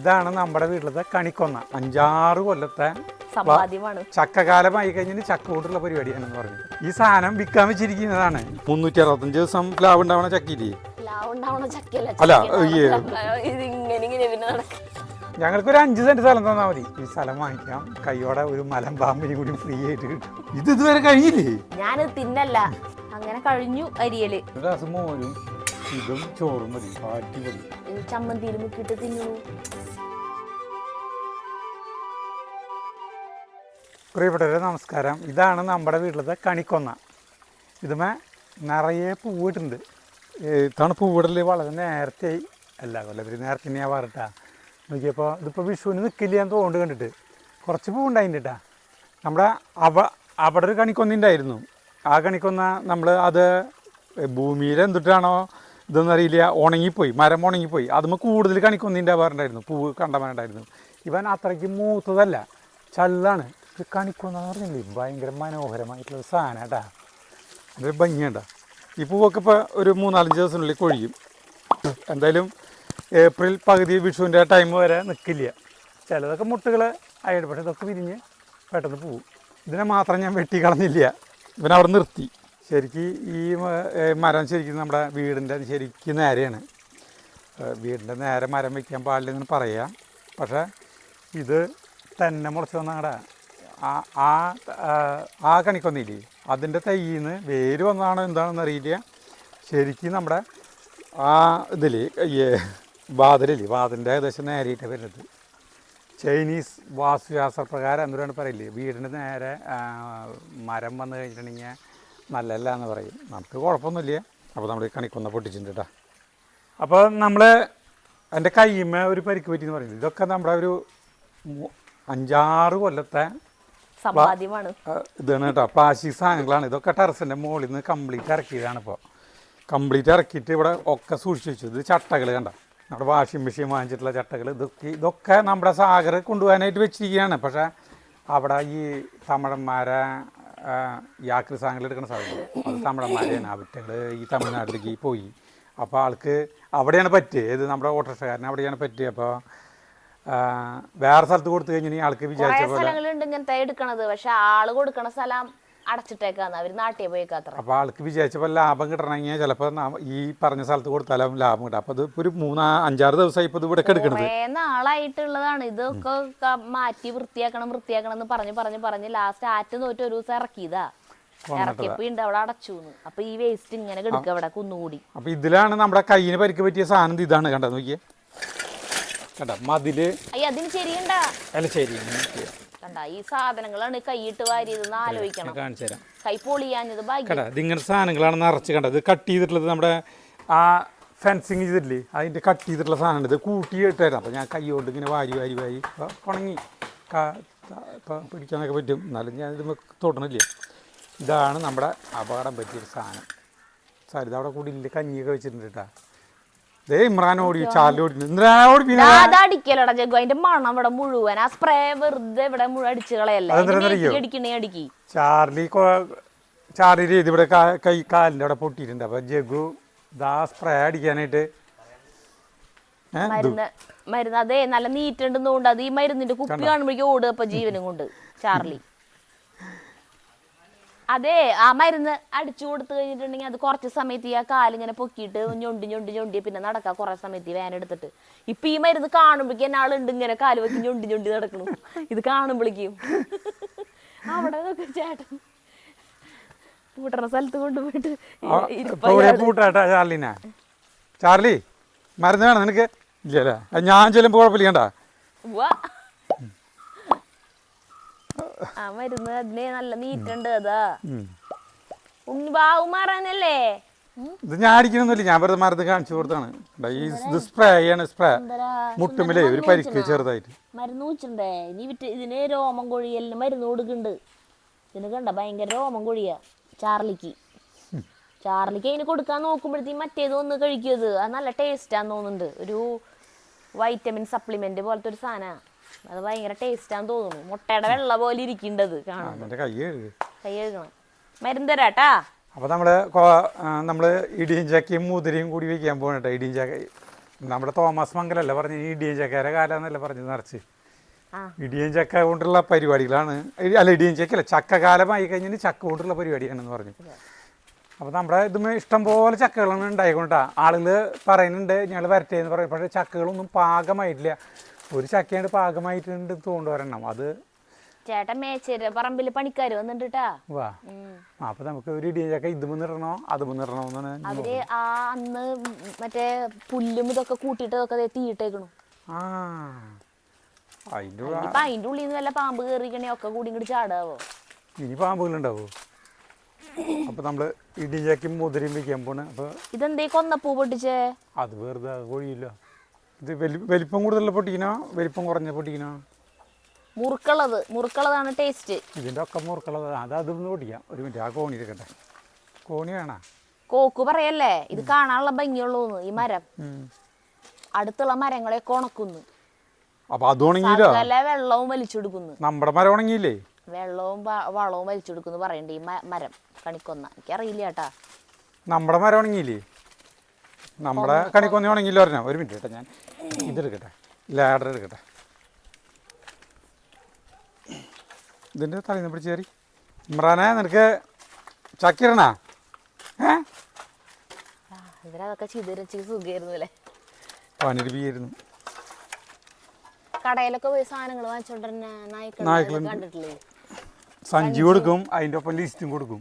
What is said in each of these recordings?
ഇതാണ് നമ്മുടെ വീട്ടിലത്തെ കണിക്കൊന്ന. 5-6 കൊല്ലത്തെ ചക്കകാലമായി കഴിഞ്ഞാൽ ചക്ക കൊണ്ടുള്ള പരിപാടിയാണെന്ന് പറഞ്ഞു. ഈ സാധനം വിൽക്കാൻ വെച്ചിരിക്കുന്നതാണ്. 365 ദിവസം പ്ലാവ് ഉണ്ടാവണ ചക്കില്ലേ? അല്ല, ഞങ്ങൾക്കൊരു 5 സെന്റ് സ്ഥലം തന്നാൽ മതി. ഈ സ്ഥലം വാങ്ങിക്കാം, കൈയോടെ ഒരു മലമ്പാമ്പിനും കൂടി ഫ്രീ ആയിട്ട് കിട്ടും. ഇതുവരെ കഴിഞ്ഞില്ലേ? ഞാൻ തിന്നല്ല, അങ്ങനെ കഴിഞ്ഞു. അരിയല് മോരും ഇതും ചോറും മതി, അടിപൊളി. ചമ്മന്തിയിൽ മുക്കിട്ട് തിന്നു. പ്രിയപ്പെട്ടവരെ നമസ്കാരം. ഇതാണ് നമ്മുടെ വീട്ടിലത്തെ കണിക്കൊന്ന. ഇതുമേ നിറയെ പൂവിട്ടുണ്ട്. ഇത്തവണ പൂവിടൽ വളരെ നേരത്തെ അല്ല, കൊല്ലത്തിൽ നേരത്തെ തന്നെയാണ് പറഞ്ഞിട്ടാ. നോക്കിയപ്പോൾ ഇതിപ്പോൾ വിഷുവിന് നിൽക്കില്ല എന്ന് തോന്നുന്നു. കണ്ടിട്ട് കുറച്ച് പൂവുണ്ടായിട്ടാ. നമ്മുടെ അവിടെ ഒരു കണിക്കൊന്നുണ്ടായിരുന്നു. ആ കണിക്കൊന്ന നമ്മൾ അത് ഭൂമിയിൽ എന്തിട്ടാണോ ഇതൊന്നും അറിയില്ല, ഉണങ്ങിപ്പോയി, മരം ഉണങ്ങിപ്പോയി. അതുമ്പോൾ കൂടുതൽ കണിക്കൊന്നുണ്ടാവാറുണ്ടായിരുന്നു, പൂവ് കണ്ടമാനുണ്ടായിരുന്നു. ഇവൻ അത്രയ്ക്ക് മൂത്തതല്ല, ചള്ളാണ്. ഇത് കണിക്കൊന്ന പറഞ്ഞില്ലേ, ഭയങ്കര മനോഹരമായിട്ടുള്ളൊരു സാധനം കേട്ടാ. അതൊരു ഭംഗിയുണ്ട. ഈ പൂവൊക്കെ ഇപ്പോൾ ഒരു 3-4 ദിവസത്തിനുള്ളിൽ കൊഴിയും. എന്തായാലും ഏപ്രിൽ പകുതി വിഷുവിൻ്റെ ടൈം വരെ നിൽക്കില്ല. ചിലതൊക്കെ മുട്ടുകൾ ആയിട്ട്, പക്ഷേ ഇതൊക്കെ വിരിഞ്ഞ് പെട്ടെന്ന് പോവും. ഇതിനെ മാത്രം ഞാൻ വെട്ടിക്കളഞ്ഞില്ല, ഇവനവിടെ നിർത്തി. ശരിക്കും ഈ മരം ശരിക്കും നമ്മുടെ വീടിൻ്റെ ശരിക്കും നേരെയാണ്. വീടിൻ്റെ നേരെ മരം വയ്ക്കാൻ പാടില്ലെന്ന് പറയാം. പക്ഷേ ഇത് തന്നെ മുളച്ച് വന്നങ്ങടെ ആ കണിക്കൊന്നില്ലേ, അതിൻ്റെ തൈയിൽ നിന്ന് വേര് വന്നതാണോ എന്താണെന്ന് അറിയില്ല. ശരിക്കും നമ്മുടെ ആ ഇതിൽ വാതിലില്ലേ, വാതിലിൻ്റെ ഏകദേശം നേരെയിട്ട് വരുന്നത്. ചൈനീസ് വാസ്തുശാസ്ത്രപ്രകാരം എന്തുകൊണ്ടാണ് പറയില്ലേ, വീടിൻ്റെ നേരെ മരം വന്നു കഴിഞ്ഞിട്ടുണ്ടെങ്കിൽ നല്ലല്ല എന്ന് പറയും. നമുക്ക് കുഴപ്പമൊന്നുമില്ല. അപ്പോൾ നമ്മൾ ഈ കണിക്കൊന്ന പൊട്ടിച്ചിട്ടുണ്ട് കേട്ടോ. അപ്പോൾ നമ്മൾ എൻ്റെ കയ്യുമ്മ ഒരു പരിക്ക് പറ്റിയെന്ന് പറയുന്നത് ഇതൊക്കെ നമ്മുടെ ഒരു 5-6 കൊല്ലത്തെ ഇതാണ് കേട്ടോ. പ്ലാസ്റ്റിക് സാധനങ്ങളാണ് ഇതൊക്കെ. ടെറസിൻ്റെ മുകളിൽ നിന്ന് കംപ്ലീറ്റ് ഇറക്കിയതാണ്. ഇപ്പോൾ കംപ്ലീറ്റ് ഇറക്കിയിട്ട് ഇവിടെ ഒക്കെ സൂക്ഷിച്ച് വെച്ചു. ഇത് ചട്ടകൾ കണ്ട, നമ്മുടെ വാഷിംഗ് മെഷീൻ വാങ്ങിച്ചിട്ടുള്ള ചട്ടകൾ. ഇതൊക്കെ നമ്മുടെ സാഗർ കൊണ്ടുപോകാനായിട്ട് വെച്ചിരിക്കുകയാണ്. പക്ഷേ അവിടെ ഈ തമിഴന്മാരെ ഈ ആക്രി സാധനങ്ങൾ എടുക്കുന്ന സാധനം അത് തമിഴന്മാരെയാണ്. അവറ്റകൾ ഈ തമിഴ്നാട്ടിലേക്ക് പോയി. അപ്പോൾ ആൾക്ക് അവിടെയാണ് പറ്റുക. ഇത് നമ്മുടെ ഓട്ടോറിക്ഷക്കാരന് അവിടെയാണ് പറ്റുക. അപ്പോൾ വേറെ സ്ഥലത്ത് കൊടുത്തു കഴിഞ്ഞാൽ ആൾക്ക് വിചാരിച്ച പോലെ ഇങ്ങനത്തെ എടുക്കണത്, പക്ഷെ ആള് കൊടുക്കണ സ്ഥലം അടച്ചിട്ടേക്കാന്ന്, അവർ നാട്ടിൽ പോയേക്കാത്ര. അപ്പോൾ ആൾക്ക് വിചാരിച്ച പോലെ ലാഭം കിട്ടണമെങ്കിൽ ചിലപ്പോൾ ഈ പറഞ്ഞ സ്ഥലത്ത് കൊടുത്താലും ലാഭം കിട്ടും. അപ്പോൾ ഇത് ഒരു 3-5-6 ദിവസമായി ഇപ്പോൾ ഇത് ഇവിടെ എടുക്കണത്. നാളായിട്ടുള്ളതാണ്. ഇതൊക്കെ മാറ്റി വൃത്തിയാക്കണം എന്ന് പറഞ്ഞ് ലാസ്റ്റ് ആറ്റ് തോറ്റ് ഒരു ദിവസം ഇറക്കിയതാ. ഇറക്കിയപ്പോ ഉണ്ട് അവിടെ അടച്ചു. അപ്പൊ ഈ വേസ്റ്റ് ഇങ്ങനെ കിടക്കുക അവിടെ കുന്നുകൂടി. അപ്പൊ ഇതിലാണ് നമ്മുടെ കയ്യിന് പരിക്ക് പറ്റിയ സാധനം. ഇതാണ് കണ്ടോ, നോക്കിയേ കണ്ട മതില്. അതിന് ശരിയുണ്ടാ അല്ല ശരി കണ്ട, ഈ സാധനങ്ങളാണ് കൈയിട്ട് വാരിയതെന്ന് ആലോചിക്കണം. കാണിച്ചു തരാം. കൈ പൊളിയാഞ്ഞത് കണ്ട, ഇതിങ്ങനെ സാധനങ്ങളാണ് നിറച്ച്. കണ്ട, ഇത് കട്ട് ചെയ്തിട്ടുള്ളത് നമ്മുടെ ആ ഫെൻസിങ് ചെയ്തിട്ടില്ലേ, അതിൻ്റെ കട്ട് ചെയ്തിട്ടുള്ള സാധനം. ഇത് കൂട്ടിയിട്ടായിരുന്നു. അപ്പോൾ ഞാൻ കൈ കൊണ്ട് ഇങ്ങനെ വാരി ഉണങ്ങി ഇപ്പം പിടിക്കാനൊക്കെ പറ്റും. എന്നാലും ഞാനിത് തൊടണില്ല. ഇതാണ് നമ്മുടെ അപകടം പറ്റിയൊരു സാധനം. സരിത അവിടെ കൂടി ഇല്ല, കഞ്ഞിയൊക്കെ വെച്ചിട്ടുണ്ട് കേട്ടാ. ദേ ഇമ്രാൻ ഓടി, ചാലോടി അതിന്റെ മണം ഇവിടെ മുഴുവൻ ആ സ്പ്രേ വെറുതെ ഇവിടെ മുഴുവൻ അടിച്ചു കളയല്ലേ. ചാർലി രീതി ഇവിടെ കൈ കാലിൻ്റെ അവിടെ പൊട്ടിയിട്ടുണ്ട്. അപ്പൊ ജഗു ഇതാ സ്പ്രേ അടിക്കാനായിട്ട് മരുന്ന് അതെ നല്ല നീറ്റുണ്ടെന്നുകൊണ്ട് അത് ഈ മരുന്നിന്റെ കുപ്പി കാണുമ്പോഴേക്കും ഓടുക. അപ്പൊ ജീവനും കൊണ്ട് ചാർലി അതെ ആ മരുന്ന് അടിച്ചു കൊടുത്തു കഴിഞ്ഞിട്ടുണ്ടെങ്കിൽ അത് കുറച്ച് സമയത്ത് ഈ ആ കാലിങ്ങനെ പൊക്കിയിട്ട് ഞൊണ്ടി പിന്നെ നടക്കാം കുറെ സമയത്ത് വേനെടുത്തിട്ട്. ഇപ്പൊ ഈ മരുന്ന് കാണുമ്പോഴേക്കും എന്നാളുണ്ട് ഇങ്ങനെ കാല് വെക്കി ഞൊണ്ടി നടക്കണു. ഇത് കാണുമ്പോഴേക്കും അവിടെ ചേട്ടൻ പൂട്ടണ സ്ഥലത്ത് കൊണ്ടുപോയിട്ട് ചാർലി മരുന്ന് വേണം നിനക്ക്? ഇല്ലല്ലേ, ഞാൻ ചെല്ലുമ്പോ കുഴപ്പമില്ല. ആ മരുന്ന് അതിന് നല്ല നീറ്റുണ്ട്. അതാ ഉണ്ണിബാവു മാറാനല്ലേ ഇത്. ഞാൻ അടിക്കണമെന്നില്ല, ഞാൻ വെറുതെ മരുന്ന് കാണിച്ചു കൊടുത്താണ്. ഇത് സ്പ്രേ ആണ്, സ്പ്രേ മുട്ടുമില്ലേ ഒരു പരിക്ക് ചെറുതായിട്ട്. മരുന്ന് വെച്ചിട്ടുണ്ടേ ഇനി വിറ്റ് ഇതിന് രോമം കൊഴിയലിന് മരുന്ന് കൊടുക്കുന്നുണ്ട്. ഇതിന് കണ്ട ഭയങ്കര രോമം കൊഴിയ ചാർലിക്ക് അതിന് കൊടുക്കാൻ നോക്കുമ്പോഴത്തേക്കും മറ്റേത് ഒന്ന് കഴിക്കുന്നത് അത് നല്ല ടേസ്റ്റാന്ന് തോന്നുന്നുണ്ട്. ഒരു വൈറ്റമിൻ സപ്ലിമെന്റ് പോലത്തെ ഒരു സാധനമാണ്. അത് ഭയങ്കര ടേസ്റ്റാന്ന് തോന്നുന്നു. മുട്ടയുടെ വെള്ള പോലെ ഇരിക്കേണ്ടത് കാണാം. കൈ കഴുകണം. മരുന്ന് തരാട്ടാ. അപ്പോൾ നമ്മൾ ഇടിയും ചക്കയും മുതിരയും കൂടി വയ്ക്കാൻ പോകണം കേട്ടോ. ഇടിയും ചക്ക നമ്മുടെ തോമസ് മംഗലല്ലേ പറഞ്ഞു ഇടിയൻ ചക്കയുടെ കാലം എന്നല്ലേ പറഞ്ഞു നിറച്ച്. ആ ഇടിയൻ ചക്ക കൊണ്ടുള്ള പരിപാടികളാണ്. അല്ല, ഇടിയൻ ചക്കല്ല, ചക്കകാലമായി കഴിഞ്ഞാൽ ചക്ക കൊണ്ടുള്ള പരിപാടിയാണെന്ന് പറഞ്ഞു. അപ്പോൾ നമ്മുടെ ഇതുമേ ഇഷ്ടംപോലെ ചക്കകളാണ് ഉണ്ടായിക്കൊണ്ടാ. ആളുകൾ പറയുന്നുണ്ട് ഞങ്ങൾ വരട്ടെ എന്ന് പറയും. പക്ഷേ ചക്കകളൊന്നും പാകമായിട്ടില്ല. ഒരു ചക്കയാണ് പാകമായിട്ടുണ്ട് തോണ്ടുവരണം. അത് ചേട്ടൻ മേച്ചേര പറമ്പിൽ പണിക്കാർ വന്നിട്ടാ. വാ, അപ്പോൾ നമുക്ക് ഒരു ഇടിയൻ ചക്ക ഇത് മുന്നിടണോ അത് മുന്നിടണോ എന്നാണ് അവര് അന്ന് മറ്റേ പുല്ലും ഇതൊക്കെ കൂട്ടിയിട്ട് ഇതൊക്കെ തീയിട്ടേക്കണു. ആ അതിൻ്റെ ഇപ്പൊ അതിന്റെ ഉള്ളിൽ നിന്ന് വല്ല പാമ്പ് കയറിക്കണേ ഒക്കെ കൂടി ഇങ്ങോട്ട് ചാടാവോ? ഇനി പാമ്പുകളുണ്ടാവോ? അപ്പോൾ നമ്മൾ ഇടിയക്കും മുതിരയും വയ്ക്കാൻ പോണ്. അപ്പോൾ ഇതെന്തേ കൊന്നപ്പൂ പൊട്ടിച്ചേ? അത് വെറുതെ കൊഴിയില്ല. ഇത് വലിപ്പം കൂടുതലുള്ള പൊട്ടിക്കണോ വലിപ്പം കുറഞ്ഞ പൊട്ടിക്കണോ? മുറുക്കളതാണ് ടേസ്റ്റ്. ഇതിൻ്റെ ഒക്കെ മുറുക്കുള്ളത് അതൊന്ന് പൊട്ടിക്കാം. ഒരു മിനിറ്റ്, ആ കോണി എടുക്കട്ടെ. കോണി വേണ കോക്ക് പറയല്ലേ ഇത് കാണാനുള്ള ഭംഗിയുള്ളൂന്ന്. ഈ മരം അടുത്തുള്ള മരങ്ങളെയൊക്കെ ഉണക്കുന്നു. അപ്പോൾ അത് ഉണങ്ങിയില്ല. സകല വെള്ളവും വലിച്ചെടുക്കുന്നു. നമ്മുടെ മരം ഉണങ്ങിയില്ലേ? വെള്ളവും വളവും വലിച്ചെടുക്കുന്നു പറയണ്ട ഈ മരം കണിക്കൊന്ന. എനിക്കറിയില്ല ചേട്ടാ. നമ്മുടെ മരം ഉണങ്ങിയില്ലേ? നമ്മുടെ കണിക്കൊന്ന ഉണങ്ങിയില്ല പറഞ്ഞാൽ. ഒരു മിനിറ്റ് കേട്ടോ, ഞാൻ ഇതെടുക്കട്ടെ, ലാഡർ എടുക്കട്ടെ. ഇതിൻ്റെ തലേന്ന് പിടിച്ച് കയറി. ഇമ്രാനെ നിനക്ക് ചക്കിരണ ഇവരതൊക്കെ ചിതരച്ച് സുഖമായിരുന്നു അല്ലേ? പണിരുപ്പിയായിരുന്നു. കടയിലൊക്കെ പോയി സാധനങ്ങൾ വാങ്ങിച്ചോണ്ടിരുന്ന നായ്ക്കൾ കണ്ടിട്ടില്ലേ? സഞ്ചി കൊടുക്കും, അതിൻ്റെ ഒപ്പം ലിസ്റ്റും കൊടുക്കും.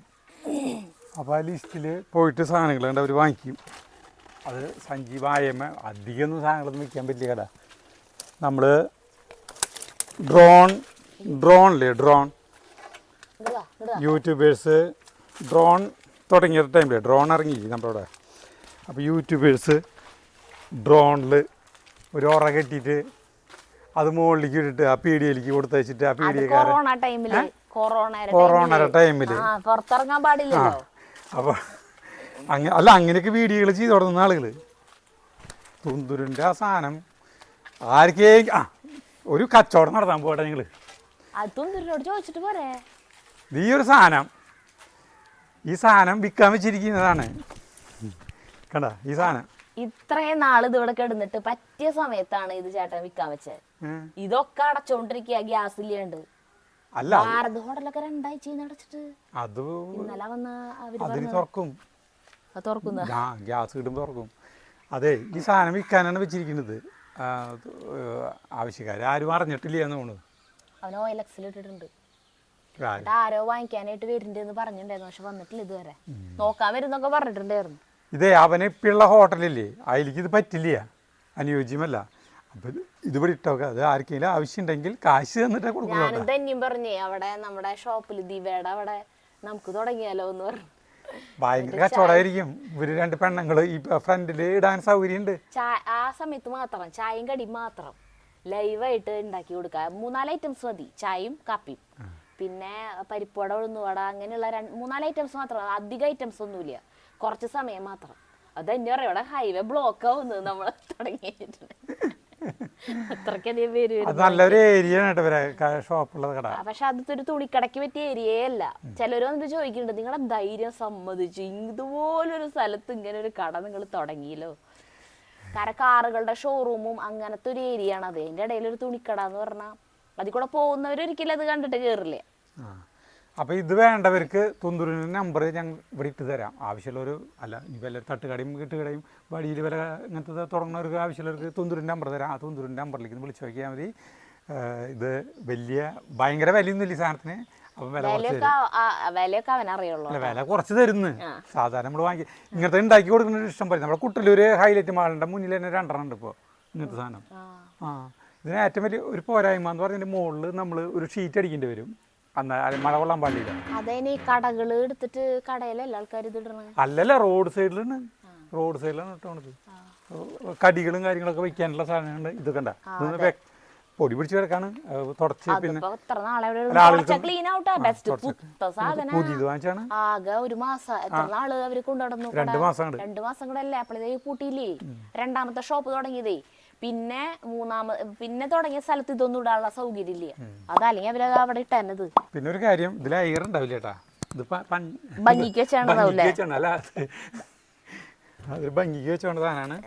അപ്പോൾ ആ ലിസ്റ്റിൽ പോയിട്ട് സാധനങ്ങൾ ഉണ്ട് അവർ വാങ്ങിക്കും. അത് സഞ്ചി വായമ അധികമൊന്നും സാധനങ്ങളൊന്നും വിൽക്കാൻ പറ്റില്ല കട. നമ്മൾ ഡ്രോണില്ലേ ഡ്രോൺ യൂട്യൂബേഴ്സ് ഡ്രോൺ തുടങ്ങിയ ടൈമിൽ ഡ്രോൺ ഇറങ്ങി നമ്മുടെ അവിടെ. അപ്പോൾ യൂട്യൂബേഴ്സ് ഡ്രോണിൽ ഒരു ഉറ കെട്ടിയിട്ട് അത് മുകളിലേക്ക് ഇട്ടിട്ട് ആ പീഡിയയിലേക്ക് കൊടുത്തയച്ചിട്ട് ആ പീഡിയക്കാരൻ കൊറോണയുടെ ടൈമിൽ പുറത്തിറങ്ങാൻ പാടില്ലല്ലോ. അപ്പോൾ അങ്ങനെയൊക്കെ വീഡിയോകൾ ചെയ്ത് തുടങ്ങുന്ന ആളുകൾ. തുന്തുരിൻ്റെ ആ സാധനം ആർക്കേ ഒരു കച്ചവടം നടത്താൻ പോട്ടെ ഞങ്ങൾ. തുന്തുരിനോട് ചോദിച്ചിട്ട് പോരെ. ഈ സാധനം വിൽക്കാൻ വെച്ചിരിക്കുന്നതാണ്. കണ്ട ഈ സാധനം ഇത്രയും നാൾ ഇത് ഇവിടെ കിടന്നിട്ട് പറ്റിയ സമയത്താണ് ഇത് ചേട്ടൻ വിൽക്കാൻ വെച്ചത്. ഇതൊക്കെ അടച്ചോണ്ടിരിക്കുക ഗ്യാസ് ഇല്ലാണ്ട്. അല്ല ഭാരത് ഹോട്ടലൊക്കെ 2 ആഴ്ച അടച്ചിട്ട് അത് ഇന്നലെ വന്ന അതിന് തുറക്കും. തുറക്കുന്ന ഗ്യാസ് കിട്ടുമ്പോൾ തുറക്കും. അതെ, ഈ സാധനം വിൽക്കാനാണ് വെച്ചിരിക്കുന്നത്. ആവശ്യക്കാർ ആരും അറിഞ്ഞിട്ടില്ല എന്ന് തോന്നുന്നു. അവൻ OLX ഇട്ടിട്ടുണ്ട്. ആരോ വാങ്ങിക്കാനായിട്ട് വരുന്നുണ്ടെന്ന് പറഞ്ഞിട്ടുണ്ടായിരുന്നു. പക്ഷെ വന്നിട്ടില്ല ഇതുവരെ. നോക്കാൻ വരുന്നൊക്കെ പറഞ്ഞിട്ടുണ്ടായിരുന്നു. ഇതേ അവന് ഇപ്പോഴുള്ള ഹോട്ടലില്ലേ അതിലേക്ക് ഇത് പറ്റില്ല, അനുയോജ്യമല്ല. അപ്പം ഇതിവിടെ ഇട്ടോക്കെ അത് ആർക്കെങ്കിലും ആവശ്യമുണ്ടെങ്കിൽ കാശ് തന്നിട്ടേ കൊടുക്കുള്ളൂ. ഞാനും തന്നെയും പറഞ്ഞേ അവിടെ നമ്മുടെ ഷോപ്പിൽ ദീപയുടെ അവിടെ നമുക്ക് തുടങ്ങിയാലോ എന്ന് പറഞ്ഞു. ഭയങ്കര കച്ചവടമായിരിക്കും. ഇവര് 2 പെണ്ണുങ്ങൾ ഈ ഫ്രണ്ടിൽ ഇടാൻ സൗകര്യമുണ്ട്. ആ സമയത്ത് മാത്രം ചായയും കടിയും മാത്രം ലൈവായിട്ട് ഉണ്ടാക്കി കൊടുക്കുക. 4 ഐറ്റംസ് മതി. ചായയും കാപ്പിയും പിന്നെ പരിപ്പുവട ഉഴുന്നുവട അങ്ങനെയുള്ള 3-4 ഐറ്റംസ് മാത്രം. അധികം ഐറ്റംസ് ഒന്നുമില്ല. കുറച്ച് സമയം മാത്രം. അത് തന്നെ പറയാം ഇവിടെ ഹൈവേ ബ്ലോക്ക് ആവുന്നത് നമ്മൾ തുടങ്ങിയിട്ടുണ്ട്. അത്രയ്ക്കധികം പേര് നല്ലൊരു ഏരിയ ഷോപ്പുള്ളത് കട. പക്ഷെ അതൊരു തുണിക്കടയ്ക്ക് പറ്റിയ ഏരിയയല്ല. ചിലർ വന്നിട്ട് ചോദിക്കുന്നുണ്ട് നിങ്ങളെ ധൈര്യം സമ്മതിച്ചു ഇതുപോലൊരു സ്ഥലത്ത് ഇങ്ങനെ ഒരു കട നിങ്ങൾ തുടങ്ങിയല്ലോ. കാരണം കാറുകളുടെ ഷോറൂമും അങ്ങനത്തെ ഒരു ഏരിയ ആണ് അത്. അതിൻ്റെ ഇടയിൽ ഒരു തുണിക്കട എന്ന് പറഞ്ഞാൽ അതിൽ കൂടെ പോകുന്നവരൊരിക്കലും അത് കണ്ടിട്ട് കയറില്ല. അപ്പോൾ ഇത് വേണ്ടവർക്ക് തുന്തുരിൻ്റെ നമ്പർ ഞങ്ങൾ ഇവിടെ ഇട്ട് തരാം. ആവശ്യമുള്ളൊരു അല്ല ഇനി വല്ല തട്ടുകടയും കെട്ടുകടയും വഴിയിൽ വല്ല ഇങ്ങനത്തെ തുടങ്ങുന്നവർക്ക് ആവശ്യമുള്ളവർക്ക് തുന്തുരിൻ്റെ നമ്പർ തരാം. ആ തുന്തുരിൻ്റെ നമ്പറിലേക്ക് വിളിച്ച് നോക്കിയാൽ മതി. ഇത് ഭയങ്കര വിലയൊന്നും ഇല്ല സാധനത്തിന്. അപ്പം വിലയൊക്കെ അവനറിയുള്ളൂ. അല്ല വില കുറച്ച് തരുന്നു. സാധാരണ നമ്മൾ വാങ്ങി ഇങ്ങനത്തെ ഉണ്ടാക്കി കൊടുക്കുന്ന ഇഷ്ടം പോലെ. നമ്മുടെ കുട്ടിലൊരു ഹൈലൈറ്റ് മാളിൻ്റെ മുന്നിൽ തന്നെ 2 ഉണ്ട് ഇപ്പോൾ ഇങ്ങനത്തെ സാധനം. ഇതിന് ഏറ്റവും വലിയ ഒരു പോരായ്മ എന്ന് പറഞ്ഞാൽ മുകളിൽ നമ്മൾ ഒരു ഷീറ്റ് അടിക്കേണ്ടി വരും. മഴ കൊള്ളാൻ പാടില്ല. അതേനെ കടകള് എടുത്തിട്ട് കടയിലല്ല ആൾക്കാർ ഇതിടണ. അല്ലല്ല റോഡ് സൈഡിലാണ് ഇട്ടോണത്. കടികളും കാര്യങ്ങളൊക്കെ വെക്കാനുള്ള സാധനങ്ങളുണ്ട്. ഇത് കണ്ട പൊടി പിടിച്ച് കിടക്കാണ്. തുടച്ച് പിന്നെ പുതിയത് വാങ്ങിച്ചാണ്. ആകെ ഒരു മാസം എത്ര നാള് അവര് കൊണ്ടുനടന്നു. 2 മാസം 2 മാസം കൂടെ അല്ലേ അപ്പോഴേ പൂട്ടിയില്ലേ. 2ാമത്തെ ഷോപ്പ് തുടങ്ങിയതേ. പിന്നെ പിന്നെ തുടങ്ങിയ സ്ഥലത്ത് ഇതൊന്നും ഇടാനുള്ള സൗകര്യം ഇല്ല. അതല്ലെങ്കിൽ അവരത് അവിടെ ഇട്ടത്. പിന്നെ ഒരു കാര്യം ഇതിൽ എയർ ഉണ്ടാവില്ല കേട്ടാ. ഇത് ഭംഗിക്ക് വെച്ചാണ്. അല്ല അതൊരു ഭംഗിക്ക് വെച്ചോണ്ട് സാധനമാണ്.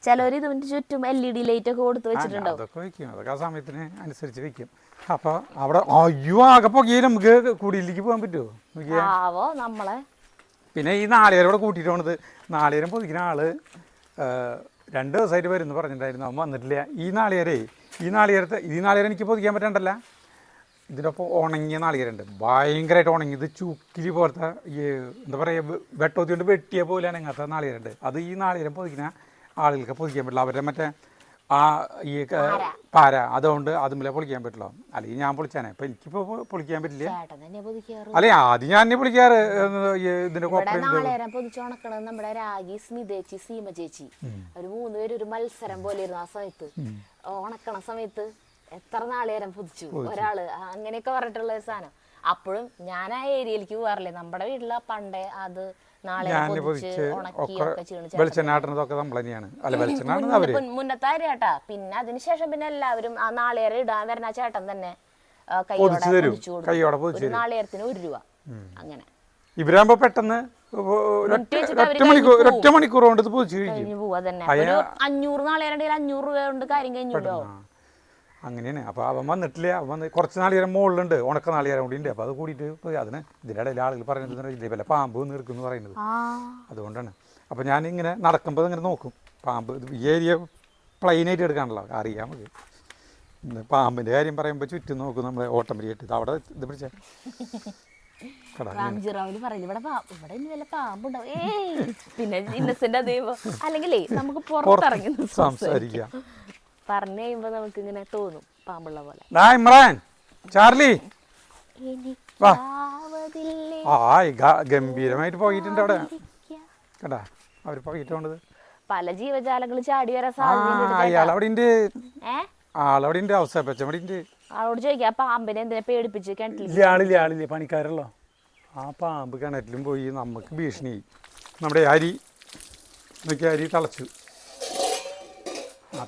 ചിലവർ ഇതിന്റെ ചുറ്റും LED ലൈറ്റ് ഒക്കെ കൊടുത്ത് വെച്ചിട്ടുണ്ടാവും. അതൊക്കെ വെക്കും, അതൊക്കെ ആ സമയത്തിന് അനുസരിച്ച് വെക്കും. അപ്പോൾ അവിടെ അയ്യോ ആകെ പുകയിൽ നമുക്ക് കുടിയിലേക്ക് പോകാൻ പറ്റുമോ നോക്കിയാ. ആവോ നമ്മളെ. പിന്നെ ഈ നാളികേരം ഇവിടെ കൂട്ടിയിട്ട് പോണത്, നാളികേരം പൊതിക്കുന്ന ആള് 2 ദിവസമായിട്ട് വരുമെന്ന് പറഞ്ഞിട്ടുണ്ടായിരുന്നു, അവൻ വന്നിട്ടില്ല. ഈ നാളികേരം എനിക്ക് പൊതിക്കാൻ പറ്റണ്ടല്ല. ഇതിൻ്റെ ഒപ്പം ഉണങ്ങിയ നാളികേരമുണ്ട്, ഭയങ്കരമായിട്ട് ഉണങ്ങി. ഇത് ചുക്കിലി പോലത്തെ ഈ എന്താ പറയുക, വെട്ടോത്തി കൊണ്ട് വെട്ടിയ പോലെയാണ് അങ്ങനത്തെ നാളികേരമുണ്ട്. അത് ഈ നാളികേരം പൊതിക്കുന്ന ആളുകൾക്ക് പൊതിക്കാൻ പറ്റില്ല. അവരുടെ മറ്റേ ആ ഈ പാര അതുകൊണ്ട് അതുമില്ല പൊളിക്കാൻ പറ്റില്ല. അല്ലെങ്കിൽ ഞാൻ പൊളിച്ചാനേ, ഇപ്പം എനിക്കിപ്പോൾ പൊളിക്കാൻ പറ്റില്ല. അല്ലെ ആദ്യം ഞാൻ തന്നെ പൊളിക്കാറ്. ഇതിന്റെ നാളേരം പൊതിച്ചുണക്കണത് നമ്മുടെ രാഗി സ്മിതേച്ചി സീമ ചേച്ചി ഒരു 3 പേര് ഒരു മത്സരം പോലെ ഇരുന്നു. ആ സമയത്ത് ഉണക്കണ സമയത്ത് എത്ര നാളേരം പൊതിച്ചു ഒരാള്, അങ്ങനെയൊക്കെ പറഞ്ഞിട്ടുള്ള ഒരു സാധനം. അപ്പോഴും ഞാൻ ആ ഏരിയയിലേക്ക് പോകാറില്ലേ. നമ്മുടെ വീട്ടിലെ പണ്ടേ അത് മുന്നത്തെ കാര്യാട്ടാ. പിന്നെ അതിനുശേഷം പിന്നെ എല്ലാവരും ആ നാളേരം ഇടാൻ വരുന്ന ചേട്ടൻ തന്നെ നാളേരത്തിന് 1 രൂപ അങ്ങനെ. ഇവരാകുമ്പോ പെട്ടെന്ന് 1 മണിക്കൂർ കൊണ്ട് കഴിഞ്ഞു പോവാ തന്നെ. ഒരു 500 നാളേരം 500 രൂപ കൊണ്ട് കാര്യം കഴിഞ്ഞല്ലോ. അങ്ങനെയാണ്. അപ്പോൾ അവൻ വന്നിട്ടില്ല. അവൻ വന്ന് കുറച്ച് നാളികേരം മുകളിലുണ്ട്, ഉണക്ക നാളികേരം കൂടി ഉണ്ട്. അപ്പോൾ അത് കൂടിയിട്ട് അതിന് ഇതിൻ്റെ ഇടയിൽ ആളുകൾ പറയുന്നത് ഇതേപോലെ പാമ്പ് നിൽക്കുന്നു പറയുന്നത്. അതുകൊണ്ടാണ്. അപ്പോൾ ഞാനിങ്ങനെ നടക്കുമ്പോൾ ഇങ്ങനെ നോക്കും, പാമ്പ് ഈ ഏരിയ പ്ലെയിനായിട്ട് എടുക്കാണല്ലോ, അറിയാം നമുക്ക്. പാമ്പിൻ്റെ കാര്യം പറയുമ്പോൾ ചുറ്റും നോക്കും നമ്മൾ ഓട്ടോമാറ്റിക്കായിട്ട്. ഇത് അവിടെ ഇത് പിടിച്ച സംസാരിക്കാം. പറഞ്ഞു കഴിയുമ്പോ നമുക്ക് ഇങ്ങനെ തോന്നും പാമ്പുള്ള പോലെ. ഇമ്രാൻ, ചാർലി, ഗംഭീരമായിട്ട് പോയിട്ടുണ്ട് അവിടെ കേട്ടാ. അവര് പോയിട്ട് പോണത് പല ജീവജാലങ്ങളും ചാടി വരാൻ സാധ്യത. അയാളവിടെ ഉണ്ട്, ആളവിടെ ഉണ്ട്, അവസ്ഥ ആളോട് ചോദിക്കാം പാമ്പിനെ എന്തിനാ പേടിപ്പിച്ച് കിണറ്റിൽ. ആളില്ലേ പണിക്കാരല്ലോ. ആ പാമ്പ് കിണറ്റിലും പോയി നമുക്ക് ഭീഷണിയായി. നമ്മുടെ അരി നോക്കി, അരി തിളച്ചു,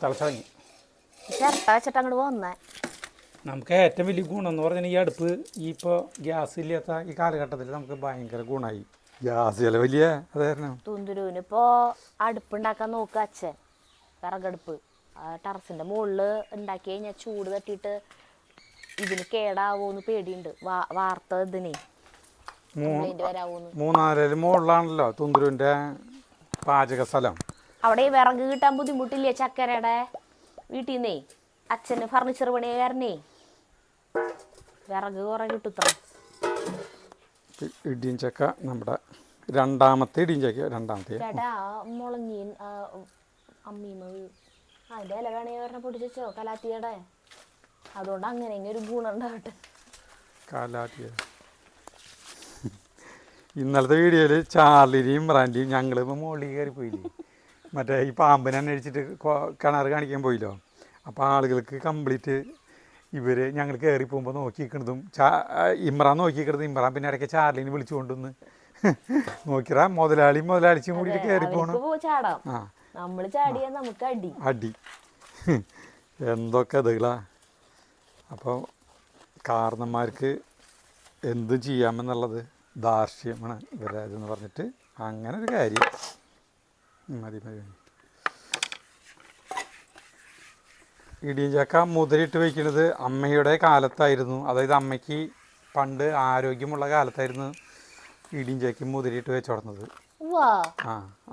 തിളച്ചിറങ്ങി. ചിരട്ട വെച്ചിട്ട് അങ്ങോട്ട് വന്നേ. നമുക്ക് ഏറ്റവും വലിയ ഗുണം എന്ന് പറഞ്ഞാൽ ഈ അടുപ്പ്, ഈ ഇപ്പോൾ ഗ്യാസ് ഇല്ലാത്ത ഈ കാലഘട്ടത്തിൽ നമുക്ക് ഭയങ്കര ഗുണമായി. ഗ്യാസ് ചില വലിയ അതായിരുന്നു. തുന്തുരുവിന് ഇപ്പോൾ അടുപ്പുണ്ടാക്കാൻ നോക്കുക അച്ഛൻ, വിറകടുപ്പ്. ടെറസിൻ്റെ മുകളിൽ ഉണ്ടാക്കി കഴിഞ്ഞാൽ ചൂട് തട്ടിയിട്ട് ഇതിന് കേടാവോന്ന് പേടിയുണ്ട്. വാർത്ത ഇതിനെ വരാവോന്ന്. 3 മുകളിലാണല്ലോ തുന്തുരുവിൻ്റെ പാചക സ്ഥലം. അവിടെ വിറക് കിട്ടാൻ ബുദ്ധിമുട്ടില്ലേ ചക്കരയുടെ വീട്ടിൽ നിന്നേ. അച്ഛന് ഫർണിച്ചർ പണിയാരനേ വിറക് കുറെ കിട്ടുത്ര. ഇടിയും ചക്ക നമ്മുടെ രണ്ടാമത്തെ ചേട്ടാ മുളങ്ങീൻ അമ്മീമ അതിൻ്റെ ഇല വേണേ പറഞ്ഞ പൊടിച്ചോ കലാത്തിയുടെ. അതുകൊണ്ട് അങ്ങനെ ഒരു ഗുണം ഉണ്ടാവട്ടെ. കലാത്തിയ ഇന്നലത്തെ വീഡിയോയിൽ ചാർലിനെയും ഇമ്രാൻ്റെയും ഞങ്ങൾ മുകളിൽ കയറി പോയില്ലേ, മറ്റേ ഈ പാമ്പിനെ അന്വേഷിച്ചിട്ട് കിണർ കാണിക്കാൻ പോയില്ലോ. അപ്പോൾ ആളുകൾക്ക് കംപ്ലീറ്റ് ഞങ്ങൾ കയറി പോകുമ്പോൾ നോക്കിയിരിക്കണതും ഇമ്രാൻ നോക്കിയിരിക്കണത്. ഇമ്രാൻ പിന്നെ ഇടയ്ക്ക് ചാർലിനെ വിളിച്ചു കൊണ്ടുവന്ന് നോക്കിറാ മുതലാളിച്ചും കൂടി കയറി പോകണം. അടി എന്തൊക്കെ ഇതുകളാ. അപ്പോൾ കാരണന്മാർക്ക് എന്തും ചെയ്യാമെന്നുള്ളത് ധാർഷ്ട്യമാണ് ഇവരതെന്ന് പറഞ്ഞിട്ട് അങ്ങനെ ഒരു കാര്യം. മതി. ഇടിയും ചക്ക മുതിരിട്ട് വയ്ക്കുന്നത് അമ്മയുടെ കാലത്തായിരുന്നു. അതായത് അമ്മയ്ക്ക് പണ്ട് ആരോഗ്യമുള്ള കാലത്തായിരുന്നു ഇടിയും ചക്ക മുതിരിട്ട് വെച്ച് തുടങ്ങുന്നത്.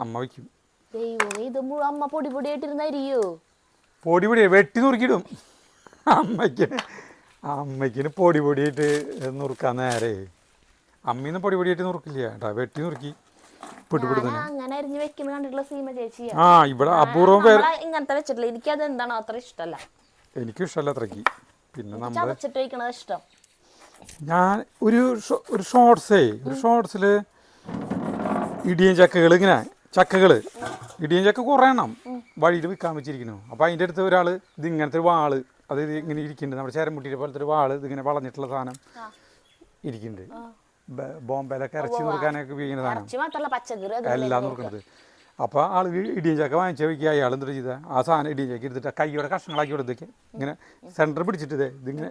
അമ്മ വയ്ക്കും. പൊടി വെട്ടി നുറുക്കിയിടും. അമ്മയ്ക്കിന് പൊടിയായിട്ട് നുറുക്കാൻ നേരെ. അമ്മീന്ന് പൊടിയായിട്ട് നുറുക്കില്ല കേട്ടോ, വെട്ടി നുറുക്കി അങ്ങനെ അരിഞ്ഞ് വെക്കുന്ന കണ്ടിട്ടുള്ള സീമ ചേച്ചി. ഇവിടെ അപൂർവം ഇങ്ങനത്തെ വെച്ചിട്ടില്ല. എനിക്കത് എന്താണോ അത്ര ഇഷ്ടമല്ല. എനിക്കും ഇഷ്ടമല്ല അത്രയ്ക്ക്. പിന്നെ നമ്മൾ വെക്കണത് ഇഷ്ടം. ഞാൻ ഒരു ഷോർട്സിൽ ഇടിയൻ ചക്കകൾ ഇടിയൻ ചക്ക കുറേ എണ്ണം വഴിയിൽ വിൽക്കാൻ വെച്ചിരിക്കുന്നു. അപ്പോൾ അതിൻ്റെ അടുത്ത് ഒരാൾ ഇത് ഇങ്ങനത്തെ ഒരു വാള്, അതായത് ഇങ്ങനെ ഇരിക്കുന്നുണ്ട്, നമ്മുടെ ചേരമുട്ടിയെ പോലത്തെ ഒരു വാള്, ഇതിങ്ങനെ വളഞ്ഞിട്ടുള്ള സാധനം ഇരിക്കുന്നുണ്ട്. ബോംബെയിലൊക്കെ ഇറച്ചി നുറുക്കാനൊക്കെ ഉപയോഗിക്കുന്ന സാധനം എല്ലാം നുറുക്കുന്നത്. അപ്പോൾ ആൾ ഇടിയൻ ചക്ക വാങ്ങിച്ച വയ്ക്കുക. അയാൾ എന്താ ചെയ്താൽ ആ സാധനം ഇടിയൻ ചക്ക എടുത്തിട്ട് കൈയോടെ കഷ്ണങ്ങളാക്കി കൊടുത്തേക്ക് ഇങ്ങനെ സെൻറ്റർ പിടിച്ചിട്ട് ഇതിങ്ങനെ